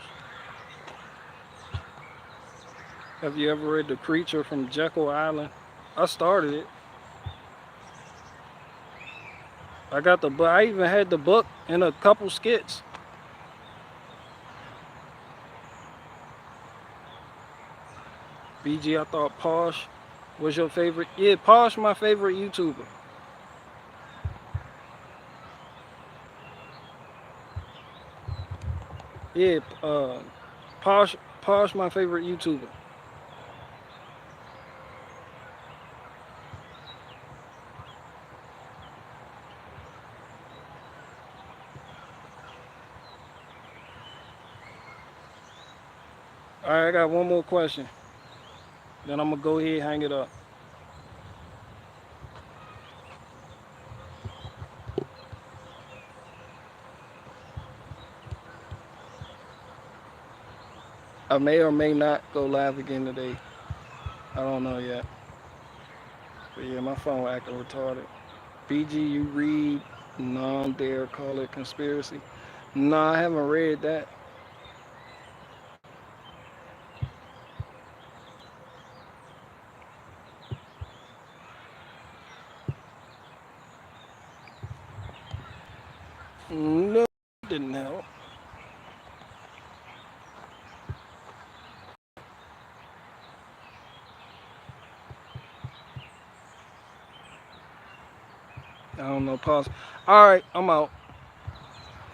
Have you ever read The Creature from Jekyll Island? I started it. I got the book. I even had the book and a couple skits. BG, I thought Posh was your favorite. Yeah, Posh my favorite YouTuber. Yeah, Posh my favorite YouTuber. All right, I got one more question. Then I'm gonna go ahead and hang it up. I may or may not go live again today. I don't know yet. But yeah, my phone acting retarded. BG, you read non-dare call it conspiracy? No, I haven't read that. No, didn't help. I don't know. Pause. All right, I'm out.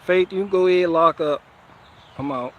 Faith, you can go ahead, lock up. I'm out.